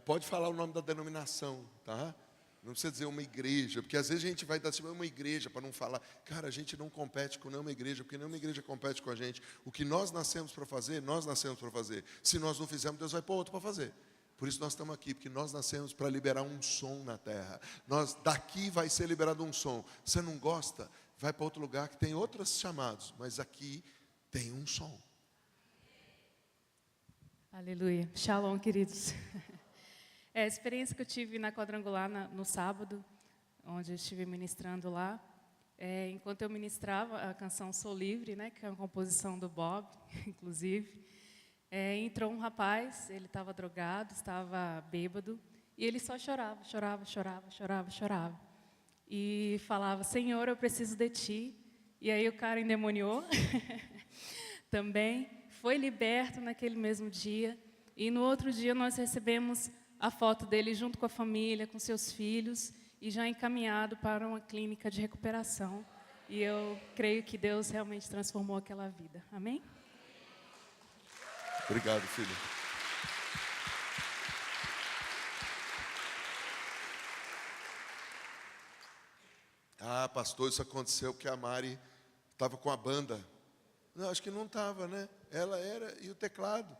Pode falar o nome da denominação, tá? Não precisa dizer uma igreja, porque às vezes a gente vai dar assim, uma igreja, para não falar. Cara, a gente não compete com nenhuma igreja, porque nenhuma igreja compete com a gente. O que nós nascemos para fazer, nós nascemos para fazer. Se nós não fizermos, Deus vai pôr outro para fazer. Por isso nós estamos aqui, porque nós nascemos para liberar um som na terra. Daqui vai ser liberado um som. Você não gosta? Vai para outro lugar que tem outros chamados, mas aqui tem um som. Aleluia. Shalom, queridos. A experiência que eu tive na Quadrangular no sábado, onde eu estive ministrando lá, enquanto eu ministrava a canção Sou Livre, né, que é uma composição do Bob, inclusive, entrou um rapaz, ele estava drogado, estava bêbado, e ele só chorava. e falava, Senhor, eu preciso de Ti. E aí o cara endemoniou também, foi liberto naquele mesmo dia. E no outro dia nós recebemos a foto dele junto com a família, com seus filhos, e já encaminhado para uma clínica de recuperação. E eu creio que Deus realmente transformou aquela vida. Amém? Obrigado, filho. Ah, pastor, isso aconteceu porque a Mari estava com a banda. Não, acho que não estava, né? Ela era e o teclado.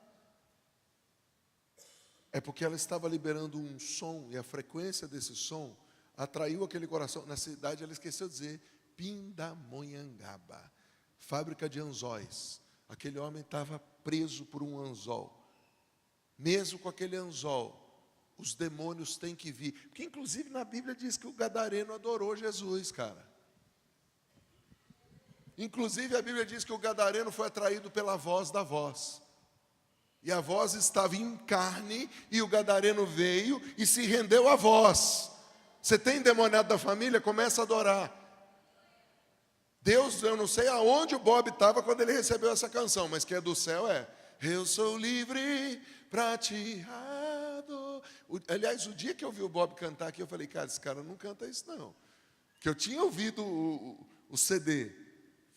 É porque ela estava liberando um som, e a frequência desse som atraiu aquele coração. Na cidade, ela esqueceu de dizer, Pindamonhangaba, fábrica de anzóis. Aquele homem estava preso por um anzol. Mesmo com aquele anzol, os demônios têm que vir. Porque, inclusive, na Bíblia diz que o gadareno adorou Jesus, cara. Inclusive, a Bíblia diz que o gadareno foi atraído pela voz da voz. E a voz estava em carne, e o gadareno veio e se rendeu à voz. Você tem endemoniado da família? Começa a adorar. Deus, eu não sei aonde o Bob estava quando ele recebeu essa canção, mas que é do céu é. Eu sou livre pra te adorar. Aliás, o dia que eu vi o Bob cantar aqui, eu falei, cara, esse cara não canta isso não. Que eu tinha ouvido o CD.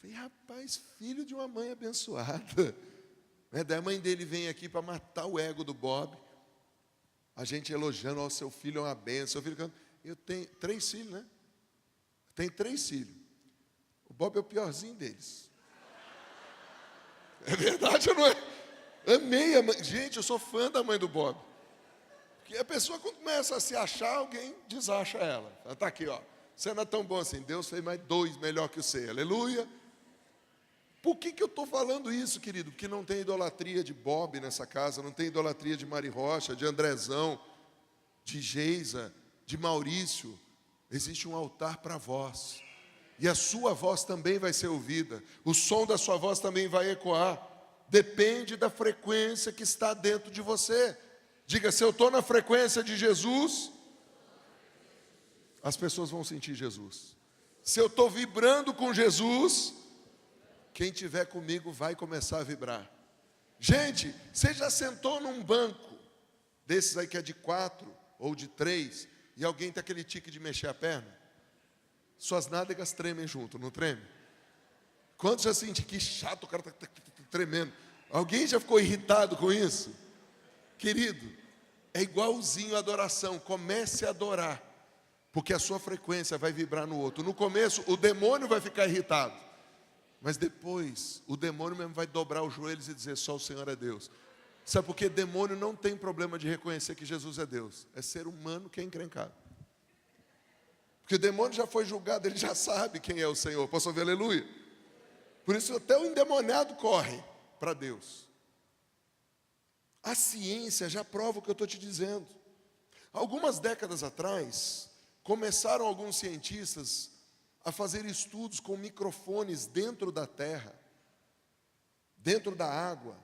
Falei, rapaz, filho de uma mãe abençoada. Daí a mãe dele vem aqui para matar o ego do Bob. A gente elogiando, ó, seu filho é uma benção. Seu filho canta. Eu tenho 3 filhos, né? Tenho 3 filhos. O Bob é o piorzinho deles. É verdade ou não é? Amei a mãe. Gente, eu sou fã da mãe do Bob. Porque a pessoa, quando começa a se achar, alguém desacha ela. Ela está aqui, ó. Você não é tão bom assim. Deus fez mais 2 melhor que você. Aleluia. Por que eu estou falando isso, querido? Porque não tem idolatria de Bob nessa casa, não tem idolatria de Mari Rocha, de Andrezão, de Geisa, de Maurício. Existe um altar para vós. E a sua voz também vai ser ouvida. O som da sua voz também vai ecoar. Depende da frequência que está dentro de você. Diga, se eu estou na frequência de Jesus, as pessoas vão sentir Jesus. Se eu estou vibrando com Jesus, quem estiver comigo vai começar a vibrar. Gente, você já sentou num banco, desses aí que é de 4 ou de 3, e alguém tem aquele tique de mexer a perna? Suas nádegas tremem junto, não treme? Quantos já sente que chato, o cara está tremendo? Alguém já ficou irritado com isso? Querido, é igualzinho a adoração. Comece a adorar, porque a sua frequência vai vibrar no outro. No começo, o demônio vai ficar irritado, mas depois, o demônio mesmo vai dobrar os joelhos e dizer, só o Senhor é Deus. Sabe por que demônio não tem problema de reconhecer que Jesus é Deus? É ser humano que é encrencado. Porque o demônio já foi julgado, ele já sabe quem é o Senhor. Posso ouvir aleluia? Por isso até o endemoniado corre para Deus. A ciência já prova o que eu estou te dizendo. Algumas décadas atrás, começaram alguns cientistas a fazer estudos com microfones dentro da terra, dentro da água,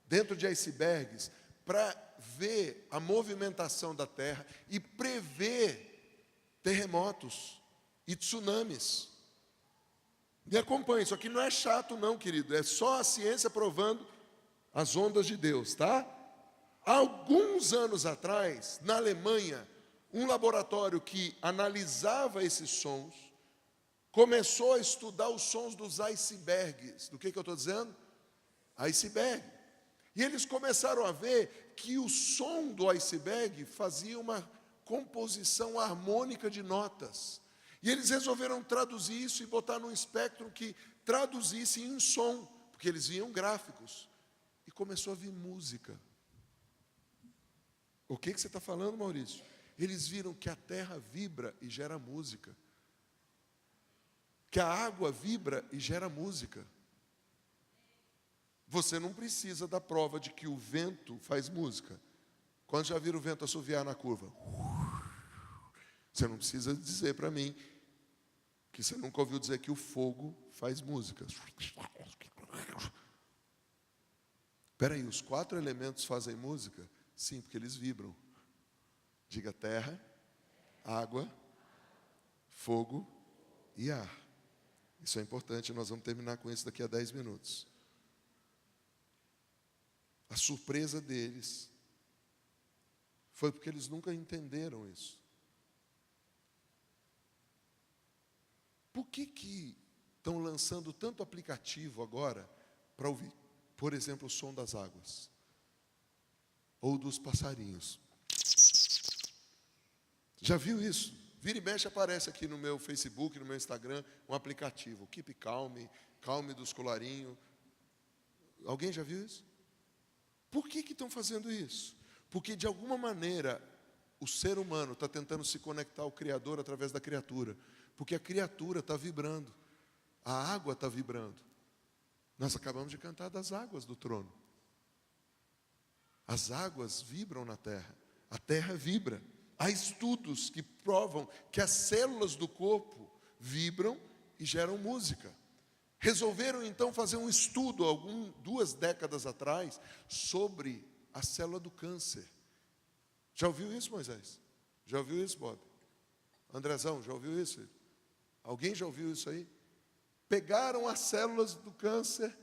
dentro de icebergs, para ver a movimentação da terra e prever terremotos e tsunamis. Me acompanhe, isso aqui não é chato não, querido, é só a ciência provando as ondas de Deus, tá? Há alguns anos atrás, na Alemanha, um laboratório que analisava esses sons, começou a estudar os sons dos icebergs. Do que eu estou dizendo? Iceberg. E eles começaram a ver que o som do iceberg fazia uma composição harmônica de notas. E eles resolveram traduzir isso e botar num espectro que traduzisse em som, porque eles viam gráficos. E começou a vir música. O que você está falando, Maurício? Eles viram que a terra vibra e gera música. Que a água vibra e gera música. Você não precisa da prova de que o vento faz música. Quando já viram o vento assoviar na curva? Você não precisa dizer para mim que você nunca ouviu dizer que o fogo faz música. Espera aí, os 4 elementos fazem música? Sim, porque eles vibram. Diga terra, água, fogo e ar. Isso é importante, nós vamos terminar com isso daqui a 10 minutos. A surpresa deles foi porque eles nunca entenderam isso. Por que estão lançando tanto aplicativo agora para ouvir, por exemplo, o som das águas? Ou dos passarinhos? Já viu isso? Vira e mexe aparece aqui no meu Facebook, no meu Instagram, um aplicativo, Keep Calm, Calme dos Colarinhos. Alguém já viu isso? Por que estão fazendo isso? Porque, de alguma maneira, o ser humano está tentando se conectar ao Criador através da criatura. Porque a criatura está vibrando. A água está vibrando. Nós acabamos de cantar das águas do trono. As águas vibram na terra. A terra vibra. Há estudos que provam que as células do corpo vibram e geram música. Resolveram então fazer um estudo, 2 décadas atrás, sobre a célula do câncer. Já ouviu isso, Moisés? Já ouviu isso, Bob? Andrezão, já ouviu isso? Alguém já ouviu isso aí? Pegaram as células do câncer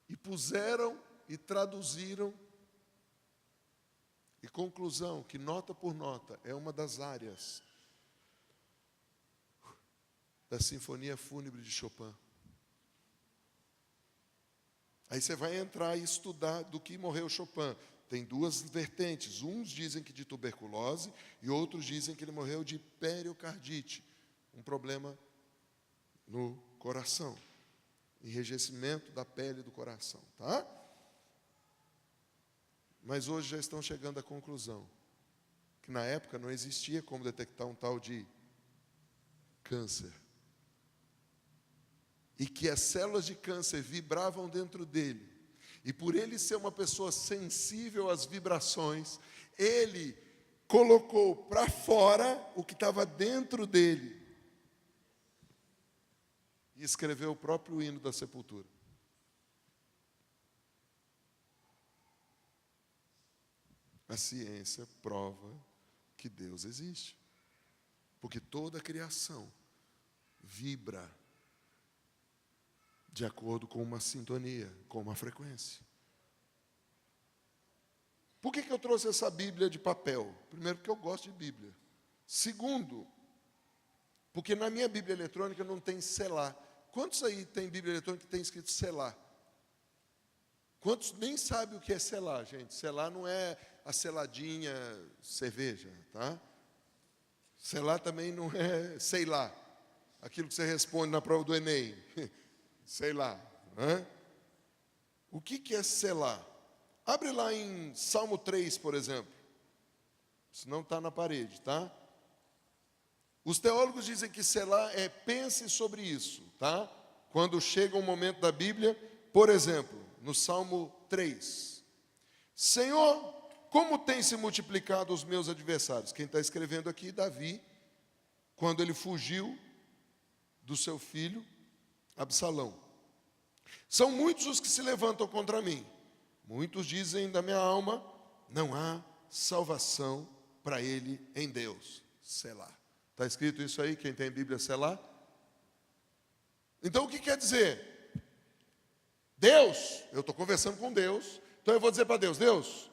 e puseram e traduziram. E conclusão, que nota por nota, é uma das áreas da Sinfonia Fúnebre de Chopin. Aí você vai entrar e estudar do que morreu Chopin. Tem 2 vertentes. Uns dizem que de tuberculose e outros dizem que ele morreu de periocardite, um problema no coração, enrijecimento da pele do coração, tá? Mas hoje já estão chegando à conclusão que na época não existia como detectar um tal de câncer. E que as células de câncer vibravam dentro dele. E por ele ser uma pessoa sensível às vibrações, ele colocou para fora o que estava dentro dele. E escreveu o próprio hino da sepultura. A ciência prova que Deus existe. Porque toda a criação vibra de acordo com uma sintonia, com uma frequência. Por que eu trouxe essa Bíblia de papel? Primeiro, porque eu gosto de Bíblia. Segundo, porque na minha Bíblia eletrônica não tem selar. Quantos aí tem Bíblia eletrônica que tem escrito selar? Quantos nem sabem o que é selar, gente? Selar não é a seladinha cerveja, tá? Selar também não é sei lá, aquilo que você responde na prova do Enem. Sei lá. Né? O que é selar? Abre lá em Salmo 3, por exemplo. Se não está na parede, tá? Os teólogos dizem que selar é pense sobre isso, tá? Quando chega um momento da Bíblia, por exemplo, no Salmo 3. Senhor, como têm se multiplicado os meus adversários? Quem está escrevendo aqui, Davi, quando ele fugiu do seu filho, Absalão. São muitos os que se levantam contra mim. Muitos dizem da minha alma, não há salvação para ele em Deus. Selá. Está escrito isso aí, quem tem Bíblia, selá? Então o que quer dizer? Deus, eu estou conversando com Deus, então eu vou dizer para Deus, Deus,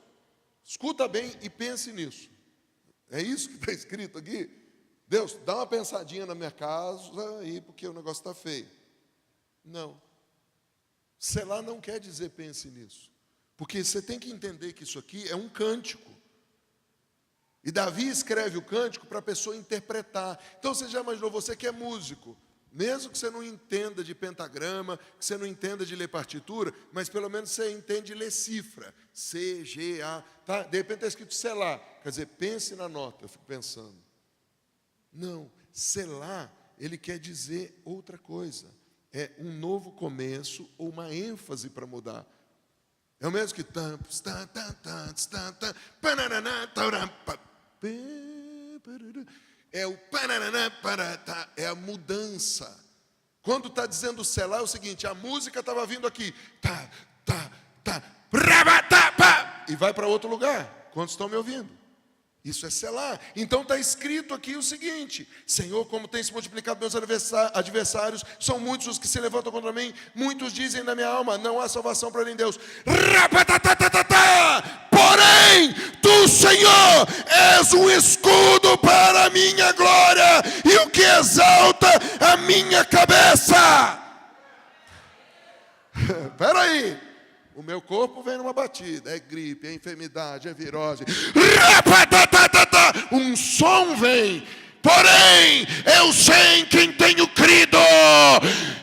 escuta bem e pense nisso. É isso que está escrito aqui? Deus, dá uma pensadinha na minha casa aí, porque o negócio está feio. Não. Selá não quer dizer pense nisso. Porque você tem que entender que isso aqui é um cântico. E Davi escreve o cântico para a pessoa interpretar. Então você já imaginou, você que é músico, mesmo que você não entenda de pentagrama, que você não entenda de ler partitura, mas pelo menos você entende de ler cifra. C, G, A, tá? De repente está escrito selá. Quer dizer, pense na nota, eu fico pensando. Não, selá, ele quer dizer outra coisa. É um novo começo ou uma ênfase para mudar. É o mesmo que é o é a mudança. Quando está dizendo selá é o seguinte, a música estava vindo aqui, e vai para outro lugar. Quantos estão me ouvindo? Isso é selar. Então está escrito aqui o seguinte: Senhor, como tem se multiplicado meus adversários, são muitos os que se levantam contra mim, muitos dizem na minha alma, não há salvação para ele em Deus. Porém, tu, Senhor, és um escudo para a minha glória e o que exalta a minha cabeça. Espera aí. O meu corpo vem numa batida, é gripe, é enfermidade, é virose. Um som vem, porém eu sei em quem tenho crido,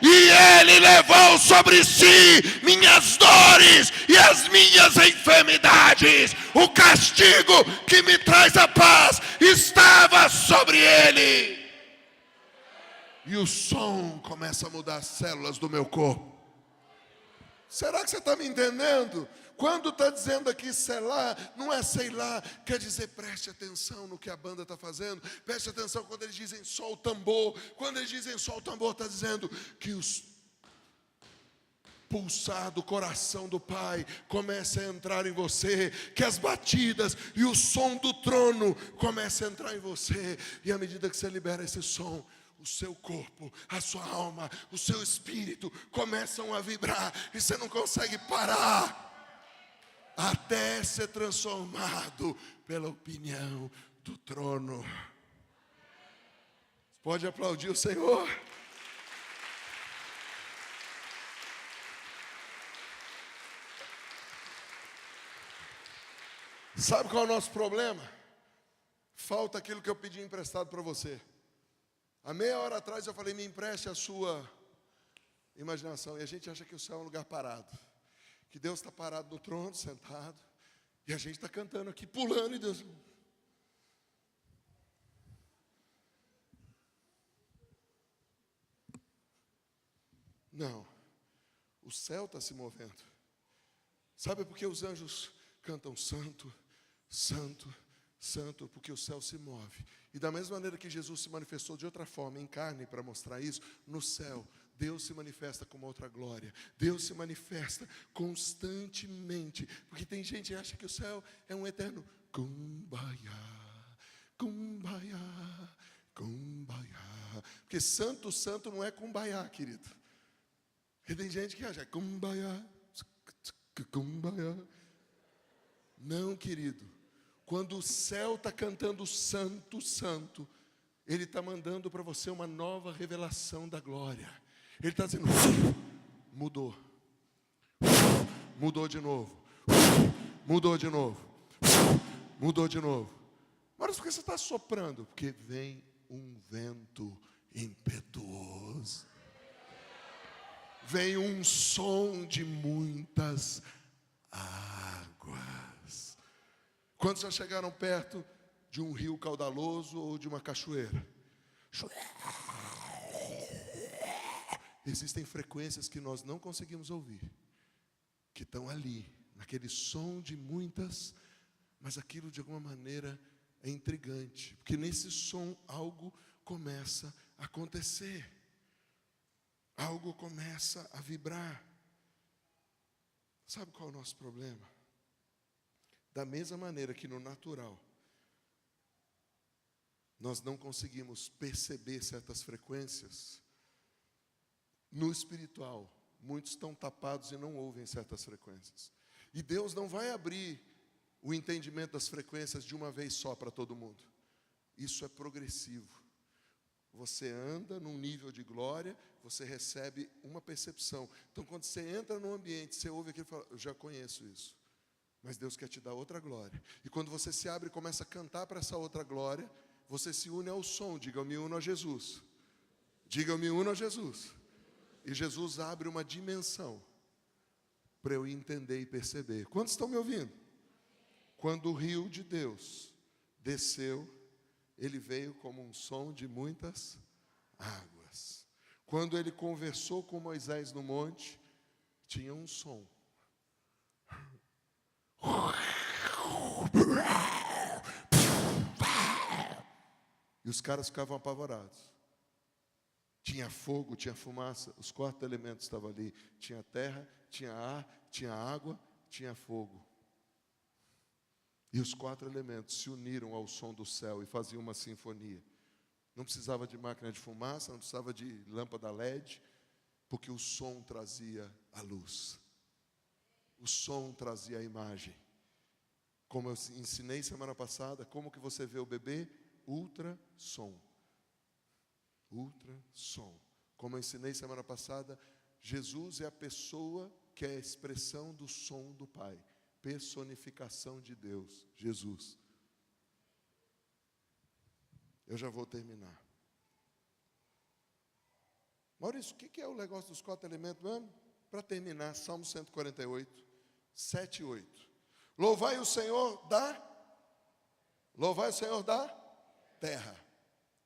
e Ele levou sobre si minhas dores e as minhas enfermidades. O castigo que me traz a paz estava sobre Ele. E o som começa a mudar as células do meu corpo. Será que você está me entendendo? Quando está dizendo aqui selar, não é sei lá, quer dizer preste atenção no que a banda está fazendo. Preste atenção quando eles dizem só o tambor. Quando eles dizem só o tambor, está dizendo que os pulsar do coração do Pai comece a entrar em você, que as batidas e o som do trono comece a entrar em você. E à medida que você libera esse som, o seu corpo, a sua alma, o seu espírito começam a vibrar e você não consegue parar até ser transformado pela opinião do trono. Pode aplaudir o Senhor? Sabe qual é o nosso problema? Falta aquilo que eu pedi emprestado para você. Há meia hora atrás eu falei, me empreste a sua imaginação. E a gente acha que o céu é um lugar parado. Que Deus está parado no trono, sentado. E a gente está cantando aqui, pulando, e Deus... Não. O céu está se movendo. Sabe por que os anjos cantam santo, santo, santo? Porque o céu se move. E da mesma maneira que Jesus se manifestou de outra forma, em carne, para mostrar isso, no céu, Deus se manifesta com uma outra glória. Deus se manifesta constantemente. Porque tem gente que acha que o céu é um eterno Kumbaya, Kumbaya, Kumbaya. Porque santo, santo não é Kumbaya, querido. E tem gente que acha Kumbaya, Kumbaya. Não, querido. Quando o céu está cantando santo, santo, Ele está mandando para você uma nova revelação da glória. Ele está dizendo, mudou. Mudou de novo. Mudou de novo. Mudou de novo. Mas por que você está soprando? Porque vem um vento impetuoso. Vem um som de muitas águas. Quantos já chegaram perto de um rio caudaloso ou de uma cachoeira? Existem frequências que nós não conseguimos ouvir, que estão ali, naquele som de muitas, mas aquilo de alguma maneira é intrigante, porque nesse som algo começa a acontecer, algo começa a vibrar. Sabe qual é o nosso problema? Da mesma maneira que no natural, nós não conseguimos perceber certas frequências, no espiritual, muitos estão tapados e não ouvem certas frequências. E Deus não vai abrir o entendimento das frequências de uma vez só para todo mundo. Isso é progressivo. Você anda num nível de glória, você recebe uma percepção. Então, quando você entra num ambiente, você ouve aquilo e fala, eu já conheço isso. Mas Deus quer te dar outra glória. E quando você se abre e começa a cantar para essa outra glória, você se une ao som. Diga, eu me uno a Jesus. Diga, eu me uno a Jesus. E Jesus abre uma dimensão para eu entender e perceber. Quantos estão me ouvindo? Quando o rio de Deus desceu, ele veio como um som de muitas águas. Quando ele conversou com Moisés no monte, tinha um som. E os caras ficavam apavorados. Tinha fogo, tinha fumaça, os 4 elementos estavam ali. Tinha terra, tinha ar, tinha água, tinha fogo. E os 4 elementos se uniram ao som do céu e faziam uma sinfonia. Não precisava de máquina de fumaça, não precisava de lâmpada LED, porque o som trazia a luz. O som trazia a imagem. Como eu ensinei semana passada, como que você vê o bebê? Ultrassom. Ultrassom. Como eu ensinei semana passada, Jesus é a pessoa que é a expressão do som do Pai. Personificação de Deus, Jesus. Eu já vou terminar. Maurício, o que é o negócio dos 4 elementos mesmo? Para terminar, Salmo 148, 7 e 8. Louvai o Senhor da terra,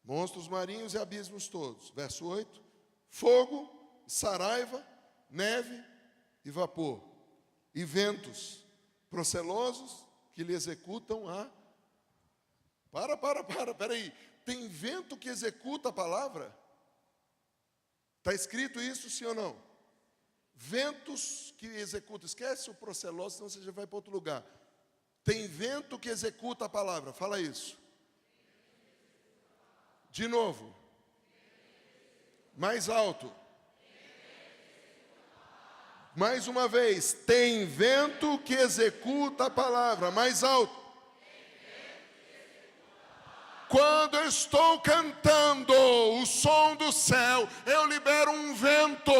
monstros marinhos e abismos todos. Verso 8. Fogo, saraiva, neve e vapor, e ventos procelosos que lhe executam a... Peraí. Tem vento que executa a palavra? Está escrito isso, sim ou não? Ventos que executam. Esquece o proceloso, senão você já vai para outro lugar. Tem vento que executa a palavra. Fala isso. De novo. Mais alto. Mais uma vez. Tem vento que executa a palavra. Mais alto. Quando eu estou cantando o som do céu, eu libero um vento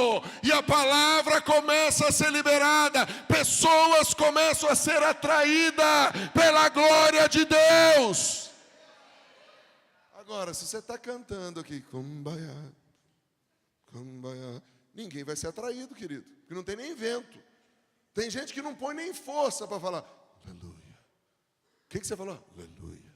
e a palavra começa a ser liberada. Pessoas começam a ser atraídas pela glória de Deus. Agora, se você está cantando aqui, Kumbaya, ninguém vai ser atraído, querido, porque não tem nem vento. Tem gente que não põe nem força para falar, aleluia. O que você falou? Aleluia.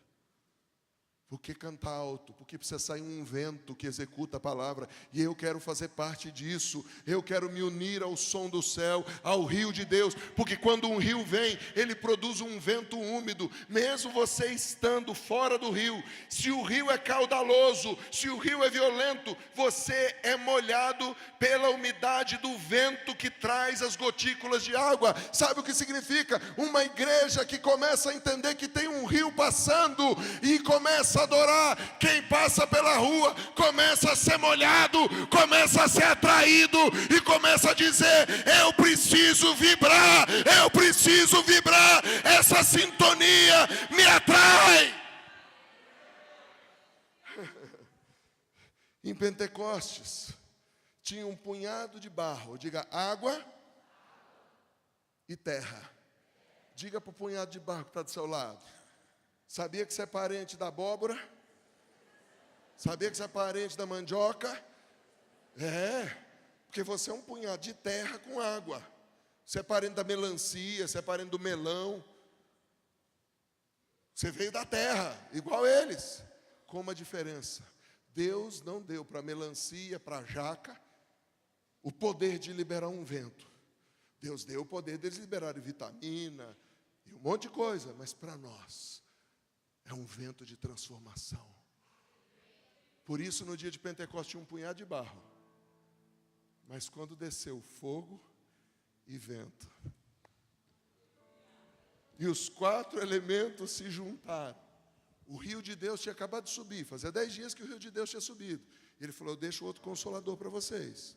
Porque cantar alto, porque precisa sair um vento que executa a palavra, e eu quero fazer parte disso, eu quero me unir ao som do céu, ao rio de Deus, porque quando um rio vem, ele produz um vento úmido, mesmo você estando fora do rio, se o rio é caudaloso, se o rio é violento, você é molhado pela umidade do vento que traz as gotículas de água. Sabe o que significa? Uma igreja que começa a entender que tem um rio passando, e começa a adorar, quem passa pela rua começa a ser molhado, começa a ser atraído e começa a dizer, eu preciso vibrar, essa sintonia me atrai. Em Pentecostes tinha um punhado de barro, diga água e terra. Diga para o punhado de barro que está do seu lado, sabia que você é parente da abóbora? Sabia que você é parente da mandioca? Porque você é um punhado de terra com água. Você é parente da melancia, você é parente do melão. Você veio da terra, igual eles. Com uma diferença. Deus não deu para a melancia, para a jaca, o poder de liberar um vento. Deus deu o poder deles liberarem vitamina e um monte de coisa, mas para nós é um vento de transformação. Por isso, no dia de Pentecostes, tinha um punhado de barro. Mas quando desceu fogo e vento, e os 4 elementos se juntaram, o rio de Deus tinha acabado de subir. Fazia 10 dias que o rio de Deus tinha subido. Ele falou, eu deixo outro consolador para vocês.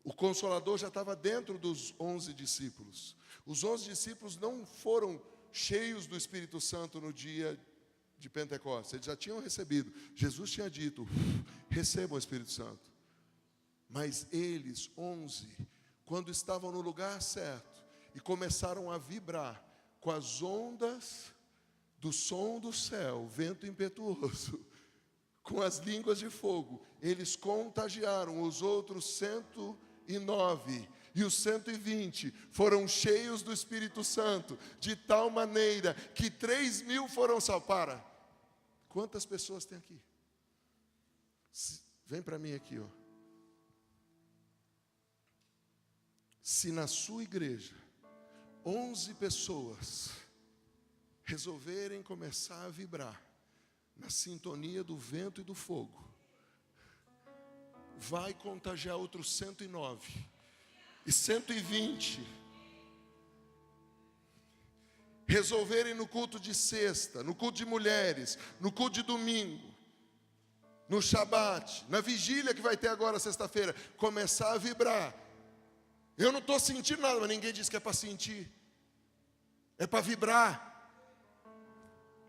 O Consolador já estava dentro dos 11 discípulos. Os 11 discípulos não foram cheios do Espírito Santo no dia de Pentecostes. Eles já tinham recebido. Jesus tinha dito, recebam o Espírito Santo. Mas eles, 11, quando estavam no lugar certo e começaram a vibrar com as ondas do som do céu, vento impetuoso, com as línguas de fogo, eles contagiaram os outros 109, e os 120 foram cheios do Espírito Santo, de tal maneira que 3.000 foram salvos. Quantas pessoas tem aqui? Vem para mim aqui, ó. Se na sua igreja 11 pessoas resolverem começar a vibrar na sintonia do vento e do fogo, vai contagiar outros 109 e 120. resolverem no culto de sexta, no culto de mulheres, no culto de domingo, no Shabat, na vigília que vai ter agora sexta-feira, começar a vibrar. Eu não estou sentindo nada, mas ninguém disse que é para sentir. É para vibrar.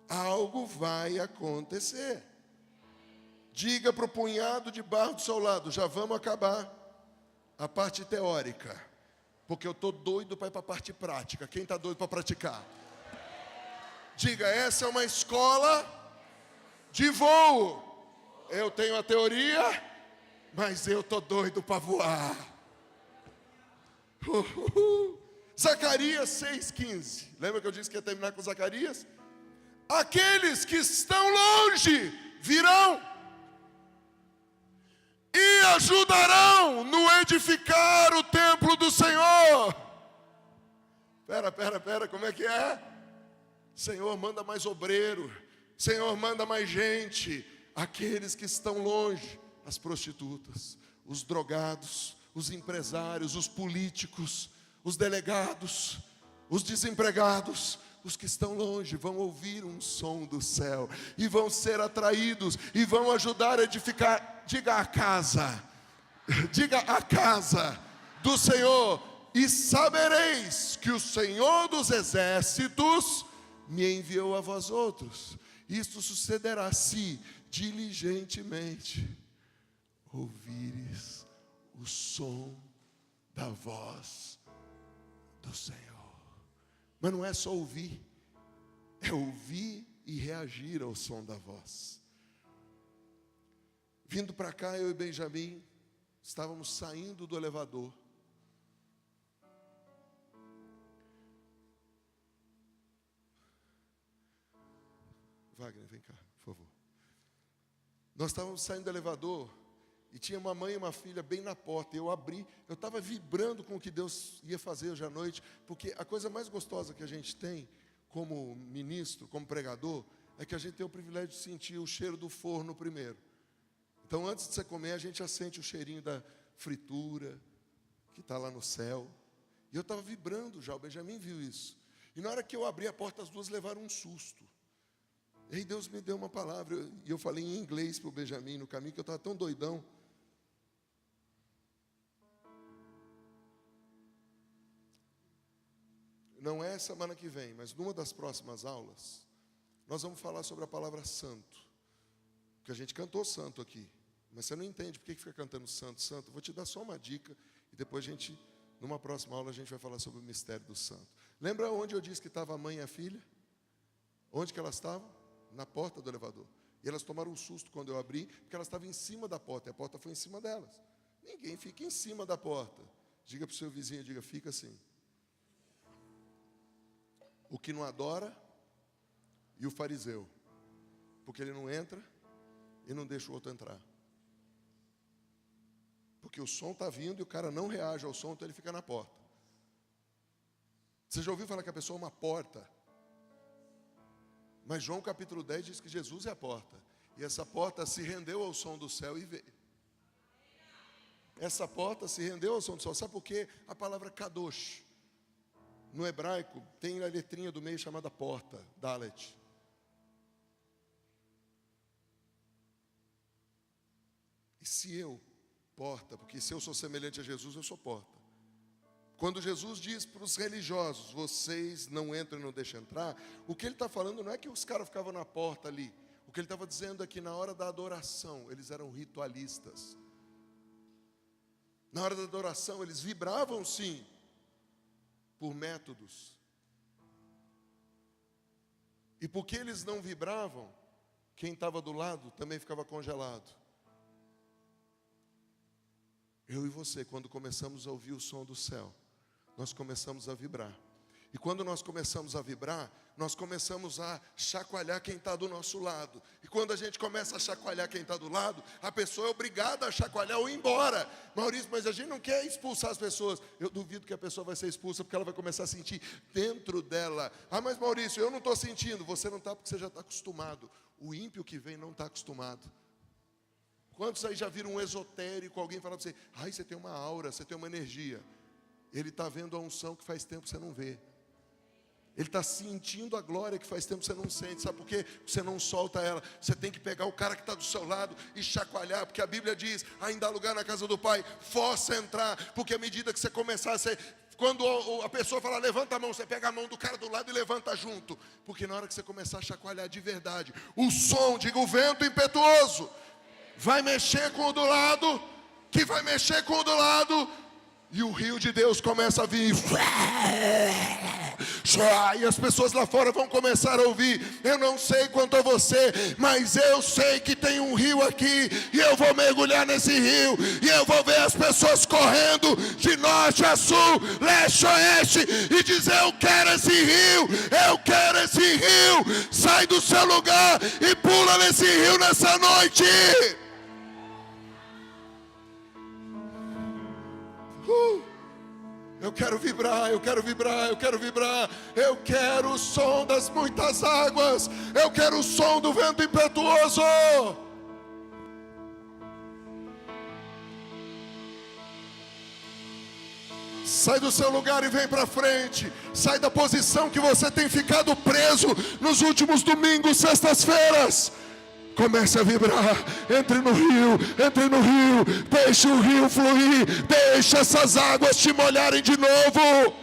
Algo vai acontecer. Diga para o punhado de barro do seu lado, já vamos acabar a parte teórica, porque eu estou doido para ir para a parte prática. Quem está doido para praticar? Diga, essa é uma escola de voo. Eu tenho a teoria, mas eu estou doido para voar. Zacarias 6,15. Lembra que eu disse que ia terminar com Zacarias? Aqueles que estão longe virão e ajudarão no edificar o templo do Senhor. Pera, como é que é? Senhor, manda mais obreiro. Senhor, manda mais gente. Aqueles que estão longe, as prostitutas, os drogados, os empresários, os políticos, os delegados, os desempregados, os que estão longe vão ouvir um som do céu e vão ser atraídos e vão ajudar a edificar. Diga a casa do Senhor, e sabereis que o Senhor dos exércitos me enviou a vós outros. Isto sucederá se diligentemente ouvires o som da voz do Senhor. Mas não é só ouvir, é ouvir e reagir ao som da voz. Vindo para cá, eu e Benjamin estávamos saindo do elevador. Wagner, vem cá, por favor. Nós estávamos saindo do elevador e tinha uma mãe e uma filha bem na porta. Eu abri, eu estava vibrando com o que Deus ia fazer hoje à noite, porque a coisa mais gostosa que a gente tem como ministro, como pregador, é que a gente tem o privilégio de sentir o cheiro do forno primeiro. Então, antes de você comer, a gente já sente o cheirinho da fritura, que está lá no céu. E eu estava vibrando já, o Benjamin viu isso. E na hora que eu abri a porta, as duas levaram um susto. E aí Deus me deu uma palavra, e eu falei em inglês para o Benjamin no caminho, que eu estava tão doidão. Não é semana que vem, mas numa das próximas aulas, nós vamos falar sobre a palavra santo. Porque a gente cantou santo aqui, mas você não entende por que fica cantando santo, santo. Eu vou te dar só uma dica, e depois numa próxima aula, a gente vai falar sobre o mistério do santo. Lembra onde eu disse que estava a mãe e a filha? Onde que elas estavam? Na porta do elevador. E elas tomaram um susto quando eu abri, porque elas estavam em cima da porta, e a porta foi em cima delas. Ninguém fica em cima da porta. Diga para o seu vizinho, diga, fica assim. O que não adora e o fariseu. Porque ele não entra e não deixa o outro entrar. Porque o som está vindo e o cara não reage ao som, então ele fica na porta. Você já ouviu falar que a pessoa é uma porta? Mas João capítulo 10 diz que Jesus é a porta. E essa porta se rendeu ao som do céu e veio. Essa porta se rendeu ao som do céu. Sabe por quê? A palavra kadosh, no hebraico, tem a letrinha do meio chamada porta, dalet. E se eu, porta, porque se eu sou semelhante a Jesus, eu sou porta. Quando Jesus diz para os religiosos, vocês não entram e não deixam entrar, o que ele está falando não é que os caras ficavam na porta ali. O que ele estava dizendo é que na hora da adoração, eles eram ritualistas. Na hora da adoração, eles vibravam sim, por métodos. E porque eles não vibravam, quem estava do lado também ficava congelado. Eu e você, quando começamos a ouvir o som do céu, nós começamos a vibrar. E quando nós começamos a vibrar, nós começamos a chacoalhar quem está do nosso lado. E quando a gente começa a chacoalhar quem está do lado, a pessoa é obrigada a chacoalhar ou ir embora. Maurício, mas a gente não quer expulsar as pessoas. Eu duvido que a pessoa vai ser expulsa, porque ela vai começar a sentir dentro dela. Ah, mas Maurício, eu não estou sentindo. Você não está porque você já está acostumado. O ímpio que vem não está acostumado. Quantos aí já viram um esotérico, alguém falar para você, ai, você tem uma aura, você tem uma energia. Ele está vendo a unção que faz tempo que você não vê. Ele está sentindo a glória que faz tempo que você não sente. Sabe por quê? Você não solta ela. Você tem que pegar o cara que está do seu lado e chacoalhar. Porque a Bíblia diz, ainda há lugar na casa do Pai, força entrar. Porque à medida que você começar a ser... Quando a pessoa fala, levanta a mão, você pega a mão do cara do lado e levanta junto. Porque na hora que você começar a chacoalhar de verdade, o som, diga, o vento impetuoso, vai mexer com o do lado, que vai mexer com o do lado, e o rio de Deus começa a vir. E as pessoas lá fora vão começar a ouvir. Eu não sei quanto a você, mas eu sei que tem um rio aqui, e eu vou mergulhar nesse rio, e eu vou ver as pessoas correndo de norte a sul, leste a oeste, e dizer, eu quero esse rio, eu quero esse rio. Sai do seu lugar e pula nesse rio nessa noite. Eu quero vibrar, eu quero vibrar, eu quero vibrar. Eu quero o som das muitas águas. Eu quero o som do vento impetuoso. Sai do seu lugar e vem para frente. Sai da posição que você tem ficado preso nos últimos domingos, sextas-feiras. Comece a vibrar, entre no rio, deixe o rio fluir, deixe essas águas te molharem de novo.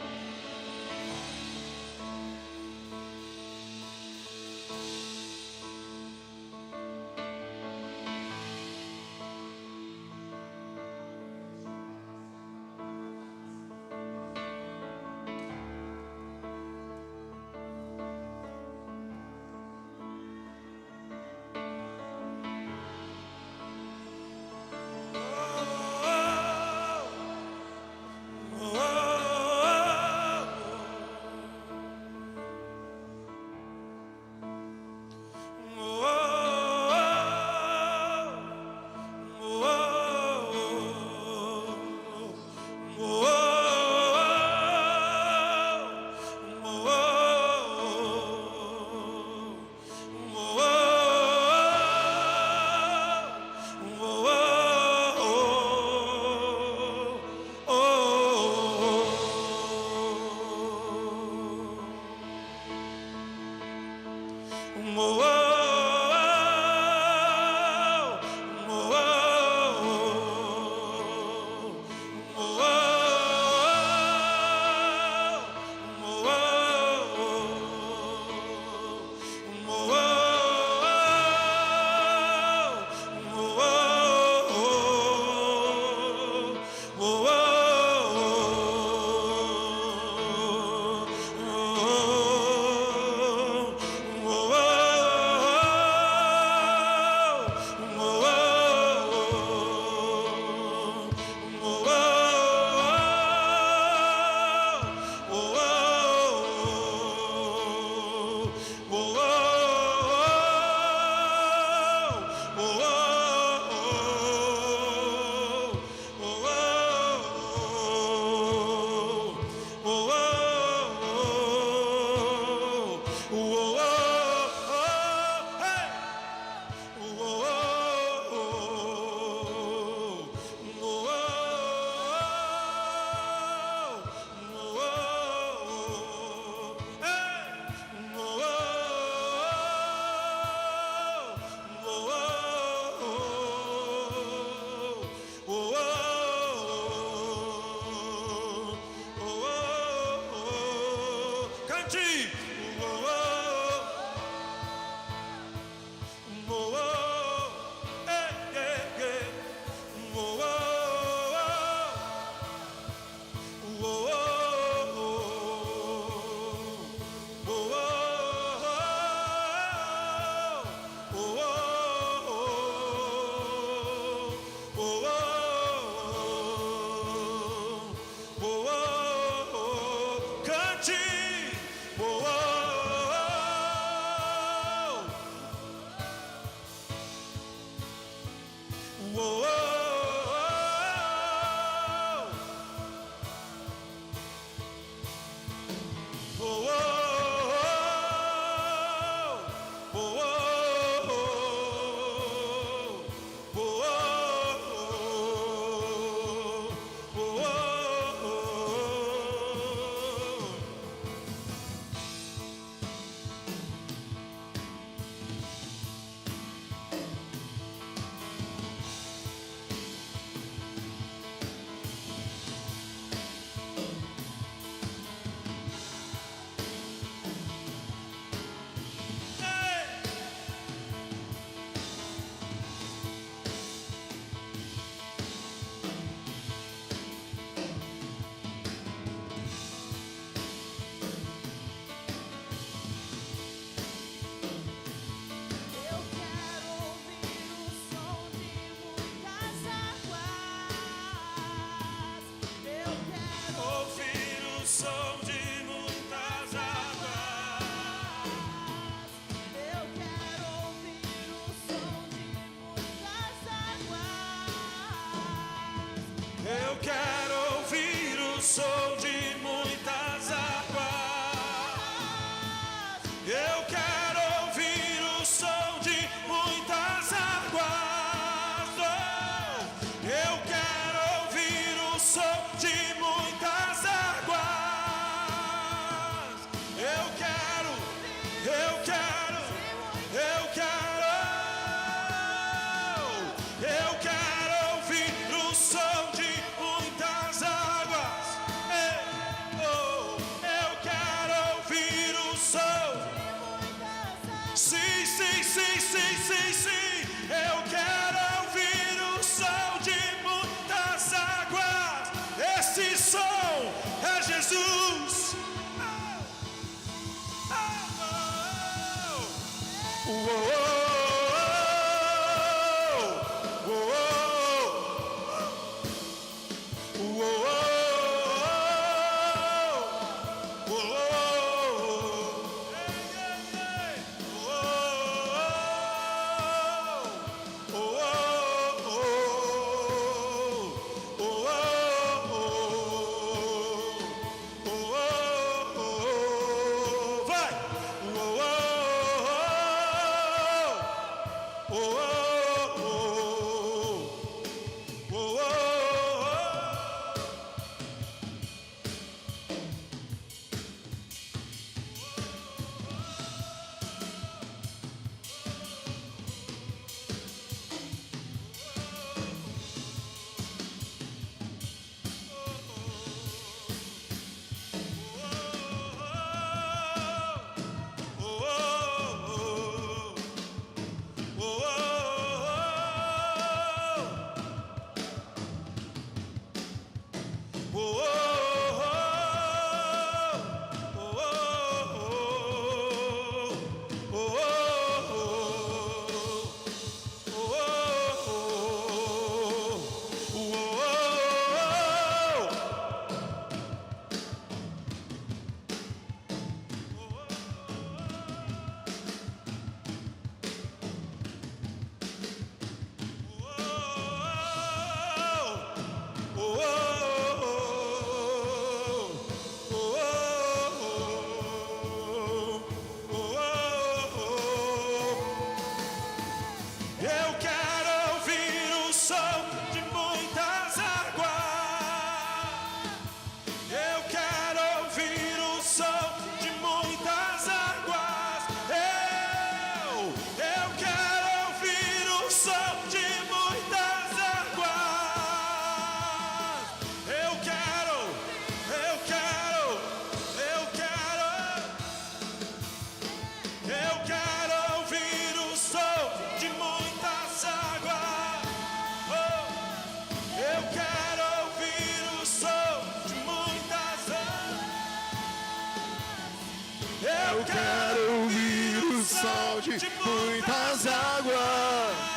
quero ouvir o som de muitas águas.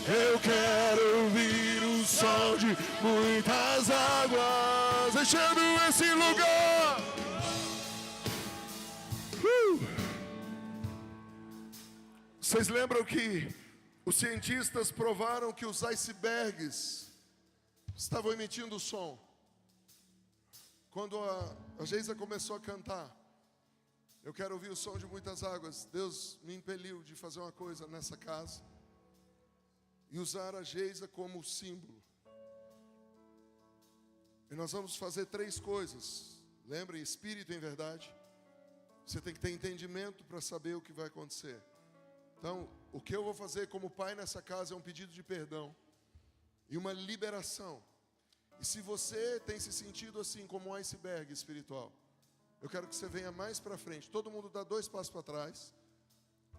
Eu quero ouvir o som de muitas águas, enchendo esse lugar. Vocês lembram que os cientistas provaram que os icebergs estavam emitindo som? Quando a Geisa começou a cantar, eu quero ouvir o som de muitas águas, Deus me impeliu de fazer uma coisa nessa casa e usar a Geisa como símbolo. E nós vamos fazer 3 coisas. Lembrem, espírito em verdade. Você tem que ter entendimento para saber o que vai acontecer. Então, o que eu vou fazer como pai nessa casa é um pedido de perdão e uma liberação. E se você tem se sentido assim como um iceberg espiritual, eu quero que você venha mais para frente. Todo mundo dá 2 passos para trás.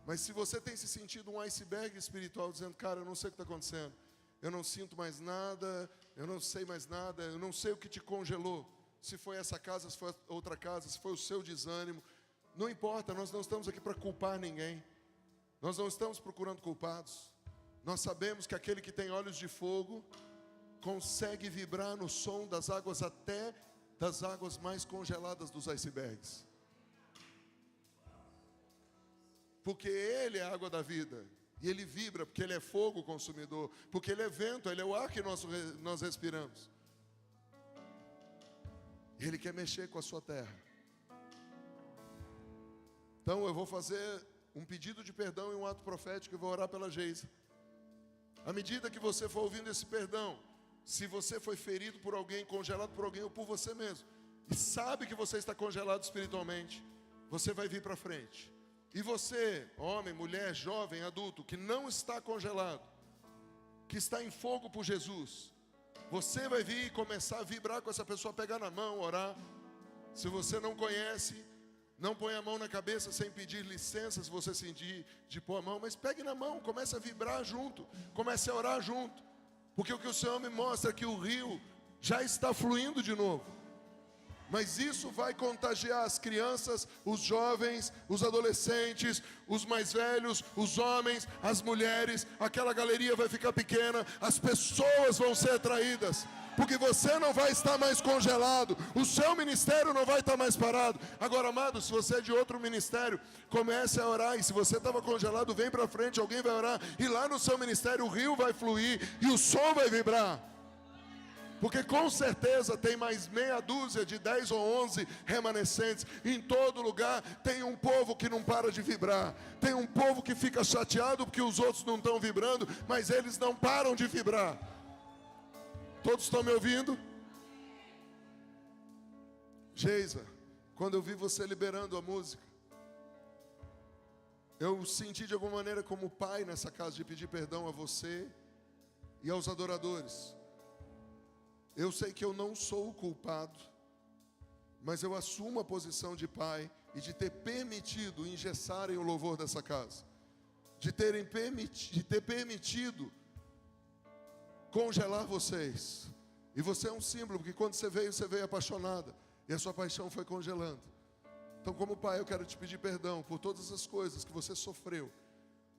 Mas se você tem se sentido um iceberg espiritual, dizendo, cara, eu não sei o que está acontecendo, eu não sinto mais nada, eu não sei mais nada, eu não sei o que te congelou, se foi essa casa, se foi outra casa, se foi o seu desânimo, não importa, nós não estamos aqui para culpar ninguém, nós não estamos procurando culpados, nós sabemos que aquele que tem olhos de fogo, consegue vibrar no som das águas, até das águas mais congeladas dos icebergs. Porque Ele é a água da vida. E Ele vibra, porque Ele é fogo consumidor. Porque Ele é vento, Ele é o ar que nós respiramos. E Ele quer mexer com a sua terra. Então eu vou fazer um pedido de perdão e um ato profético e vou orar pela Geisa. À medida que você for ouvindo esse perdão, se você foi ferido por alguém, congelado por alguém ou por você mesmo, e sabe que você está congelado espiritualmente, você vai vir para frente. E você, homem, mulher, jovem, adulto, que não está congelado, que está em fogo por Jesus, você vai vir e começar a vibrar com essa pessoa, pegar na mão, orar. Se você não conhece, não põe a mão na cabeça sem pedir licença, se você sentir de pôr a mão, mas pegue na mão, comece a vibrar junto, comece a orar junto. Porque o que o Senhor me mostra é que o rio já está fluindo de novo. Mas isso vai contagiar as crianças, os jovens, os adolescentes, os mais velhos, os homens, as mulheres. Aquela galeria vai ficar pequena, as pessoas vão ser atraídas. Porque você não vai estar mais congelado, o seu ministério não vai estar mais parado. Agora, amado, se você é de outro ministério, comece a orar. E se você estava congelado, vem para frente, alguém vai orar. E lá no seu ministério o rio vai fluir e o som vai vibrar. Porque com certeza tem mais meia dúzia de 10 ou 11 remanescentes. Em todo lugar tem um povo que não para de vibrar. Tem um povo que fica chateado porque os outros não estão vibrando, mas eles não param de vibrar. Todos estão me ouvindo? Geisa, quando eu vi você liberando a música, eu senti de alguma maneira como pai nessa casa de pedir perdão a você e aos adoradores. Eu sei que eu não sou o culpado, mas eu assumo a posição de pai e de ter permitido engessarem o louvor dessa casa, de ter permitido congelar vocês. E você é um símbolo, porque quando você veio apaixonada, e a sua paixão foi congelando. Então, como pai, eu quero te pedir perdão por todas as coisas que você sofreu,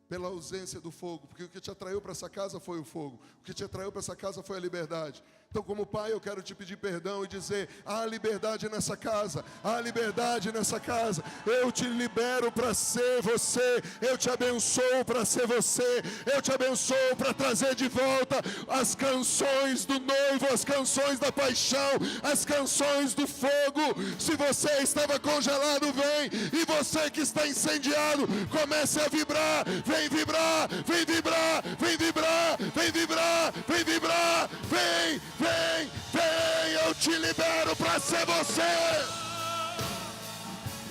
pela ausência do fogo, porque o que te atraiu para essa casa foi o fogo, o que te atraiu para essa casa foi a liberdade. Então, como pai, eu quero te pedir perdão e dizer: há liberdade nessa casa, há liberdade nessa casa. Eu te libero para ser você, eu te abençoo para ser você, eu te abençoo para trazer de volta as canções do noivo, as canções da paixão, as canções do fogo. Se você estava congelado, vem, e você que está incendiado, comece a vibrar, vem vibrar, vem vibrar, vem vibrar, vem vibrar, vem vibrar, vem, vem, vem, eu te libero para ser você.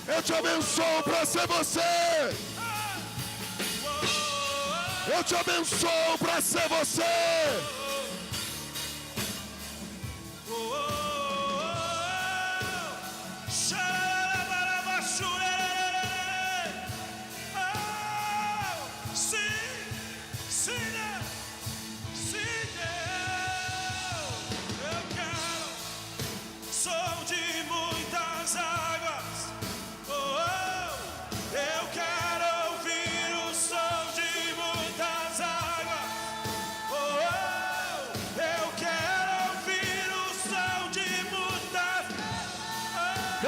Eu te abençoo para ser você. Eu te abençoo para ser você. Som de muitas águas, oh,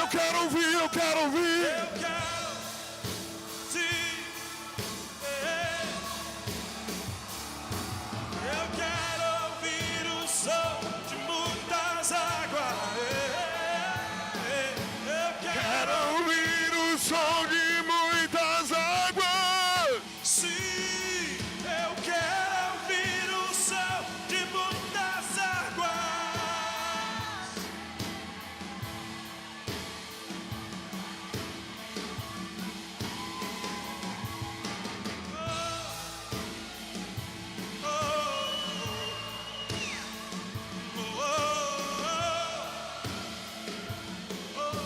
Eu quero ouvir, eu quero ouvir. Eu quero te ver. Eu quero ouvir o som de muitas águas. Eu Quero ouvir o som de muitas águas. Sim, eu quero ouvir o som de muitas águas. Oh, oh, oh, oh,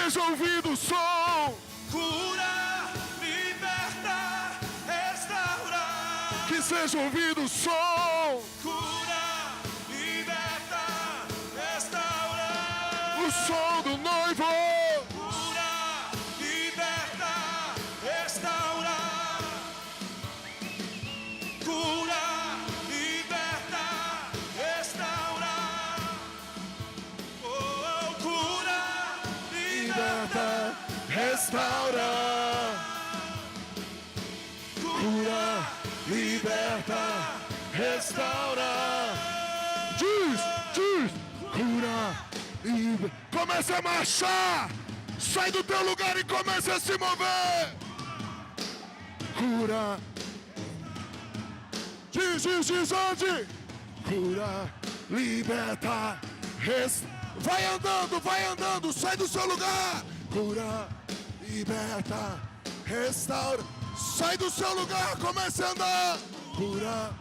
Seja ouvido o som. Cura, liberta, restaura. Que seja ouvido o som. Cura, liberta, restaura. O som do noivo. Cura, liberta, restaura. Cura, liberta, restaura. Oh, cura, liberta, Restaura. Cura, liberta, restaura. Diz, cura, liberta. Comece a marchar. Sai do teu lugar e comece a se mover. Cura. Diz onde? Cura, liberta, vai andando, sai do seu lugar. Cura, liberta, restaura. Sai do seu lugar, comece a andar. Cura.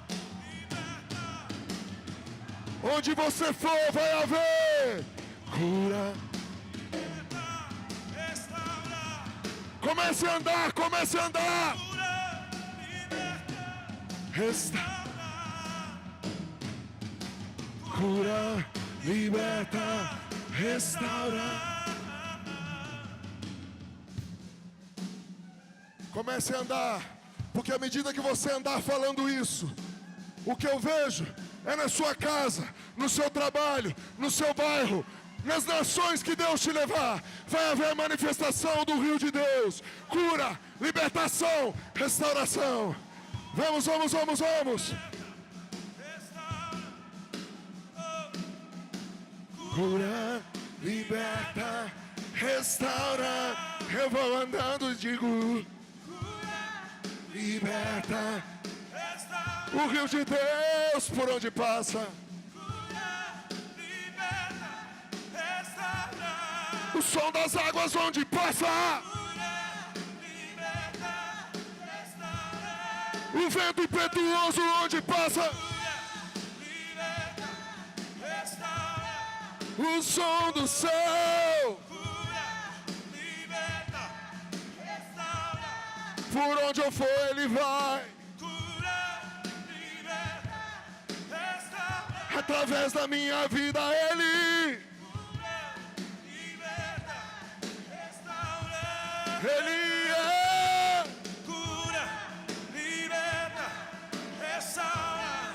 Onde você for, vai haver cura. Comece a andar, Cura, liberta, restaura. Comece a andar, porque à medida que você andar falando isso, o que eu vejo é na sua casa, no seu trabalho, no seu bairro, nas nações que Deus te levar, vai haver manifestação do rio de Deus. Cura, libertação, restauração. Vamos. Cura, liberta, restaura. Eu vou andando e digo: liberta. O rio de Deus por onde passa. O som das águas onde passa. O vento impetuoso onde passa. O som do céu. Por onde eu for ele vai. Através da minha vida ele. Ele é. Cura, liberta, restaura.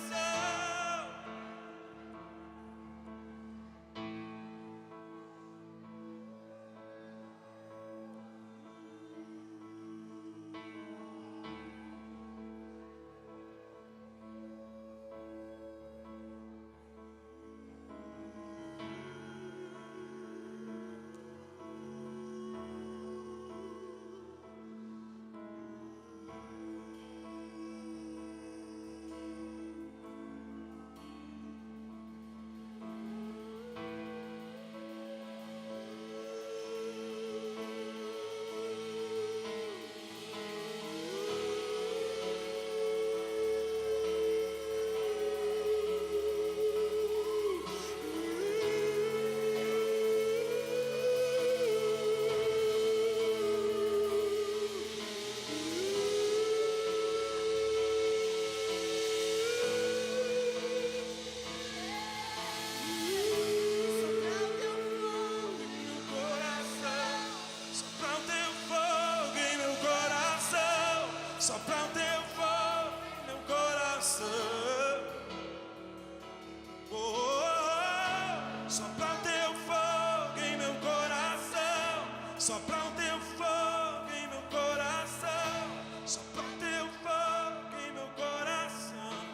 sopra o teu fogo em meu coração. Oh, oh, oh, sopra o teu fogo em meu coração, sopra o teu fogo em meu coração, sopra o teu fogo em meu coração.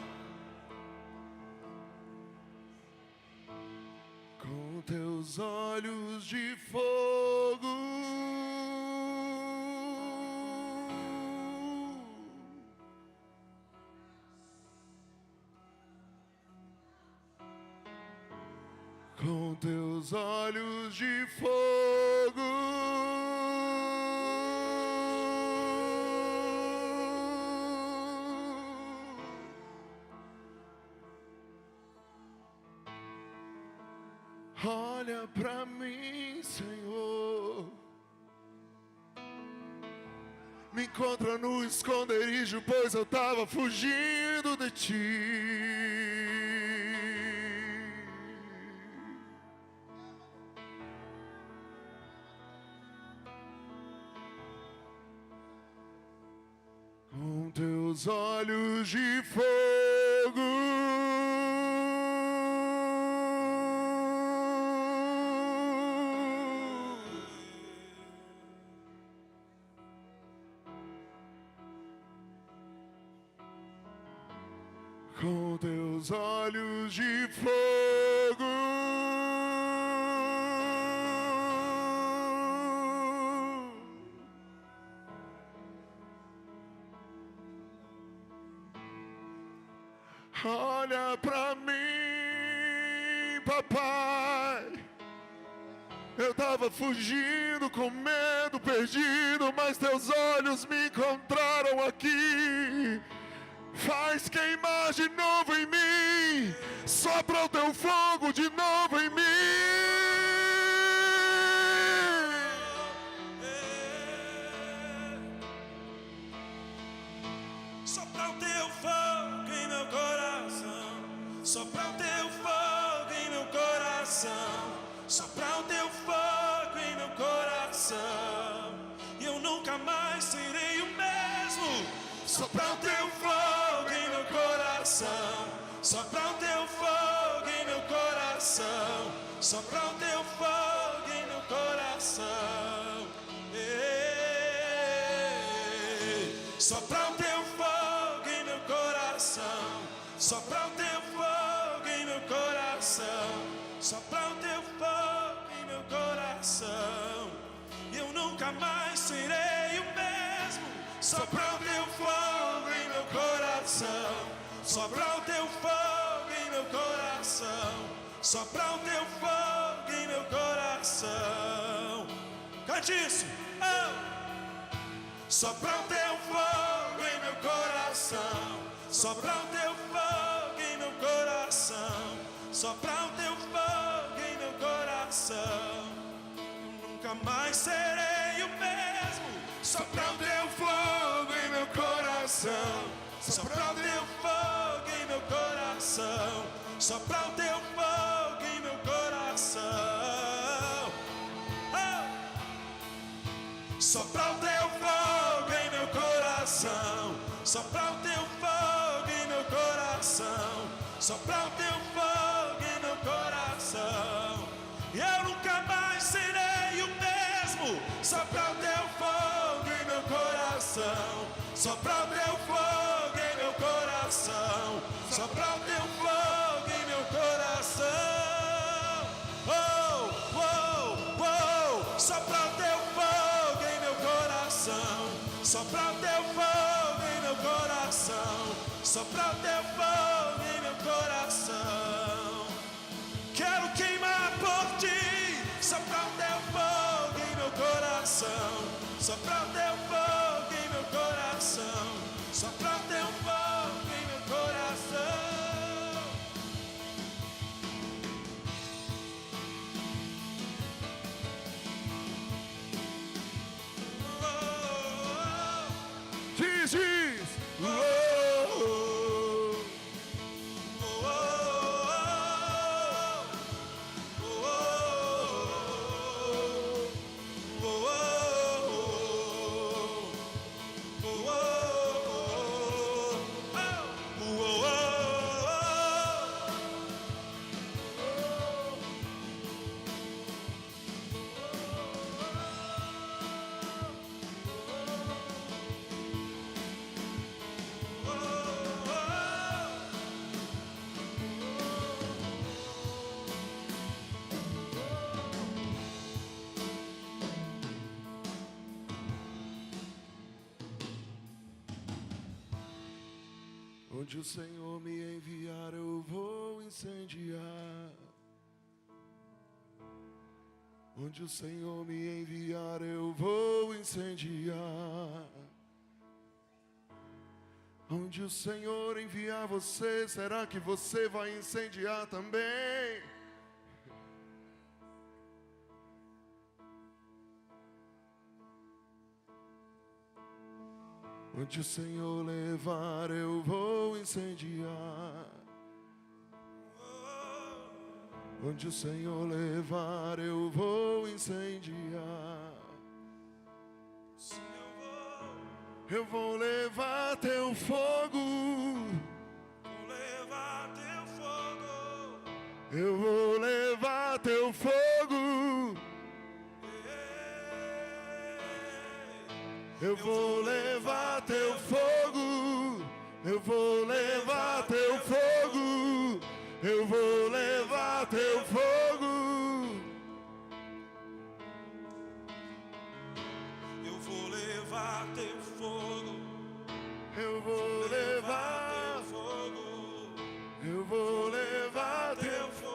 Com teus olhos de fogo, com teus olhos de fogo, olha pra mim, Senhor. Me encontra no esconderijo, pois eu tava fugindo de ti. Com teus olhos de fogo, com teus olhos de fogo, olha pra mim, papai. Eu tava fugindo com medo, perdido, mas teus olhos me encontraram aqui. Faz queimar de novo em mim, sopra o teu fogo de novo em mim. Sopra o teu fogo em meu coração, sopra o teu fogo em meu coração, sopra o teu fogo em meu coração, e eu nunca mais serei o mesmo. Sopra o teu fogo em meu coração, sopra o teu fogo em meu coração, sopra o teu fogo em meu coração. Sopra o teu fogo em meu coração, sopra o teu fogo em meu coração, sopra o teu fogo em meu coração, e eu nunca mais serei o mesmo. Sopra o teu fogo em meu coração, sopra o teu fogo em meu coração, sopra o teu fogo em meu coração. Cante isso. Oh! Sopra o teu fogo em meu coração, sopra o teu fogo em meu coração, sopra o teu fogo em meu coração, eu nunca mais serei o mesmo. Sopra o teu fogo em meu coração, sopra o teu fogo em meu coração, sopra o teu fogo em meu coração. Oh! Sopra o teu fogo em meu coração, sopra o teu fogo em meu coração, sopra o teu fogo em meu coração, e eu nunca mais serei o mesmo. Sopra o teu fogo em meu coração, sopra o teu fogo em meu coração, sopra o teu fogo em meu coração. Oh, oh, oh, sopra o teu fogo em meu coração, sopra o teu fogo em meu coração, sopra o teu fogo em meu coração. Quero queimar por ti, sopra o teu fogo em meu coração, sopra o teu fogo em meu coração, sopra o teu fogo em meu coração. Jesus. Onde o Senhor me enviar, eu vou incendiar. Onde o Senhor me enviar, eu vou incendiar. Onde o Senhor enviar você, será que você vai incendiar também? Onde o Senhor levar, eu vou incendiar. Onde o Senhor levar, eu vou incendiar. Sim, Eu vou levar teu fogo. vou levar teu fogo. Eu vou levar teu fogo. Eu vou levar teu fogo. Eu vou levar teu fogo. Eu vou levar teu fogo. Eu vou levar teu fogo. Eu vou levar teu fogo. Eu vou levar teu Teu fogo.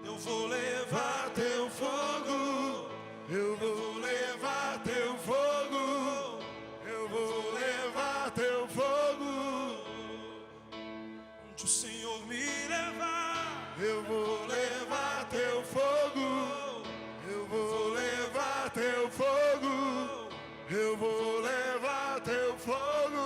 Eu vou levar teu fogo. Eu vou levar teu fogo. Eu vou levar teu fogo. Onde o Senhor me levar, Eu vou levar teu fogo. Eu vou levar teu fogo. Eu vou levar teu fogo.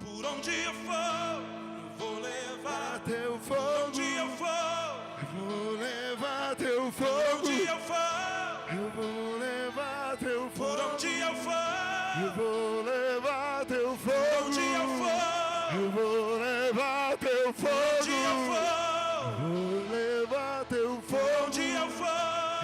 por onde eu for, eu vou levar. Teu Por fogo. onde eu for, Eu vou levar teu por fogo. onde eu for, Eu vou levar teu por fogo. onde eu for, Eu vou levar teu por fogo. onde eu for, Eu vou levar teu por onde eu fogo. for, Vou levar teu por fogo. onde eu for,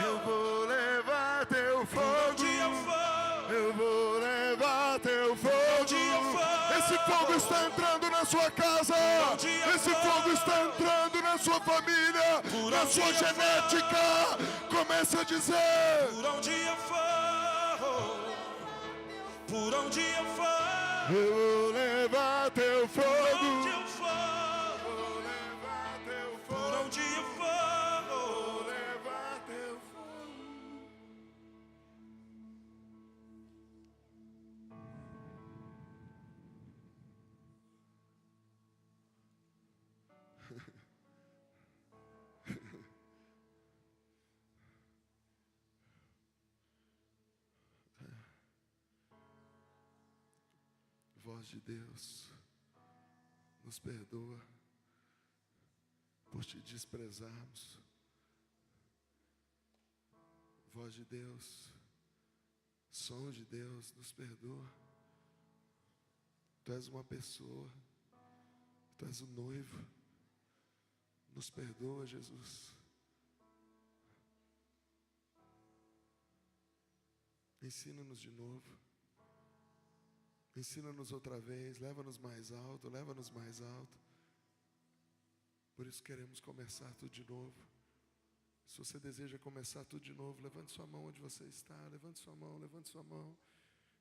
Eu vou levar teu por fogo. onde eu for, Eu vou levar teu fogo. onde eu for. Esse fogo está entrando na sua casa. onde eu Esse for. fogo está entrando na sua família, Por na onde sua eu genética. Comece a dizer: por onde eu for, por onde eu for, eu vou levar teu por fogo. onde eu for, Vou levar teu por fogo. onde eu for. Vou levar teu fogo. Voz de Deus, nos perdoa por te desprezarmos. Voz de Deus, som de Deus, nos perdoa. Tu és uma pessoa, tu és o noivo. Nos perdoa, Jesus. Ensina-nos de novo. Ensina-nos outra vez, leva-nos mais alto, leva-nos mais alto. Por isso queremos começar tudo de novo. Se você deseja começar tudo de novo, levante sua mão onde você está, levante sua mão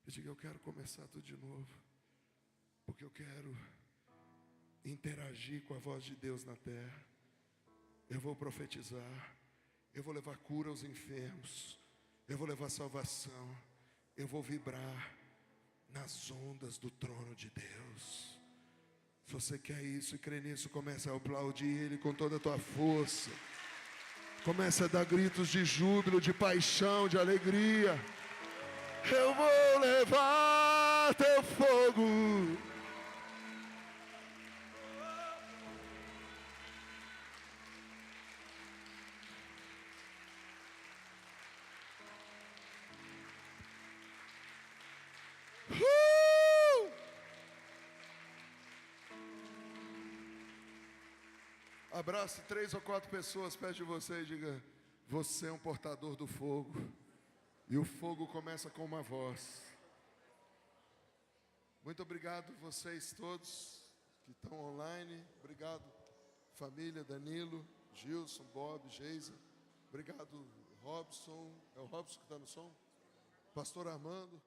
e diga: eu quero começar tudo de novo, porque eu quero interagir com a voz de Deus na terra. Eu vou profetizar, eu vou levar cura aos enfermos, eu vou levar salvação, eu vou vibrar nas ondas do trono de Deus. Se você quer isso e crê nisso, comece a aplaudir Ele com toda a tua força. Comece a dar gritos de júbilo, de paixão, de alegria. Eu vou levar teu fogo. Abrace 3 ou 4 pessoas perto de você e diga: você é um portador do fogo. E o fogo começa com uma voz. Muito obrigado vocês todos que estão online. Obrigado família, Danilo, Gilson, Bob, Geisa. Obrigado Robson. É o Robson que está no som? Pastor Armando.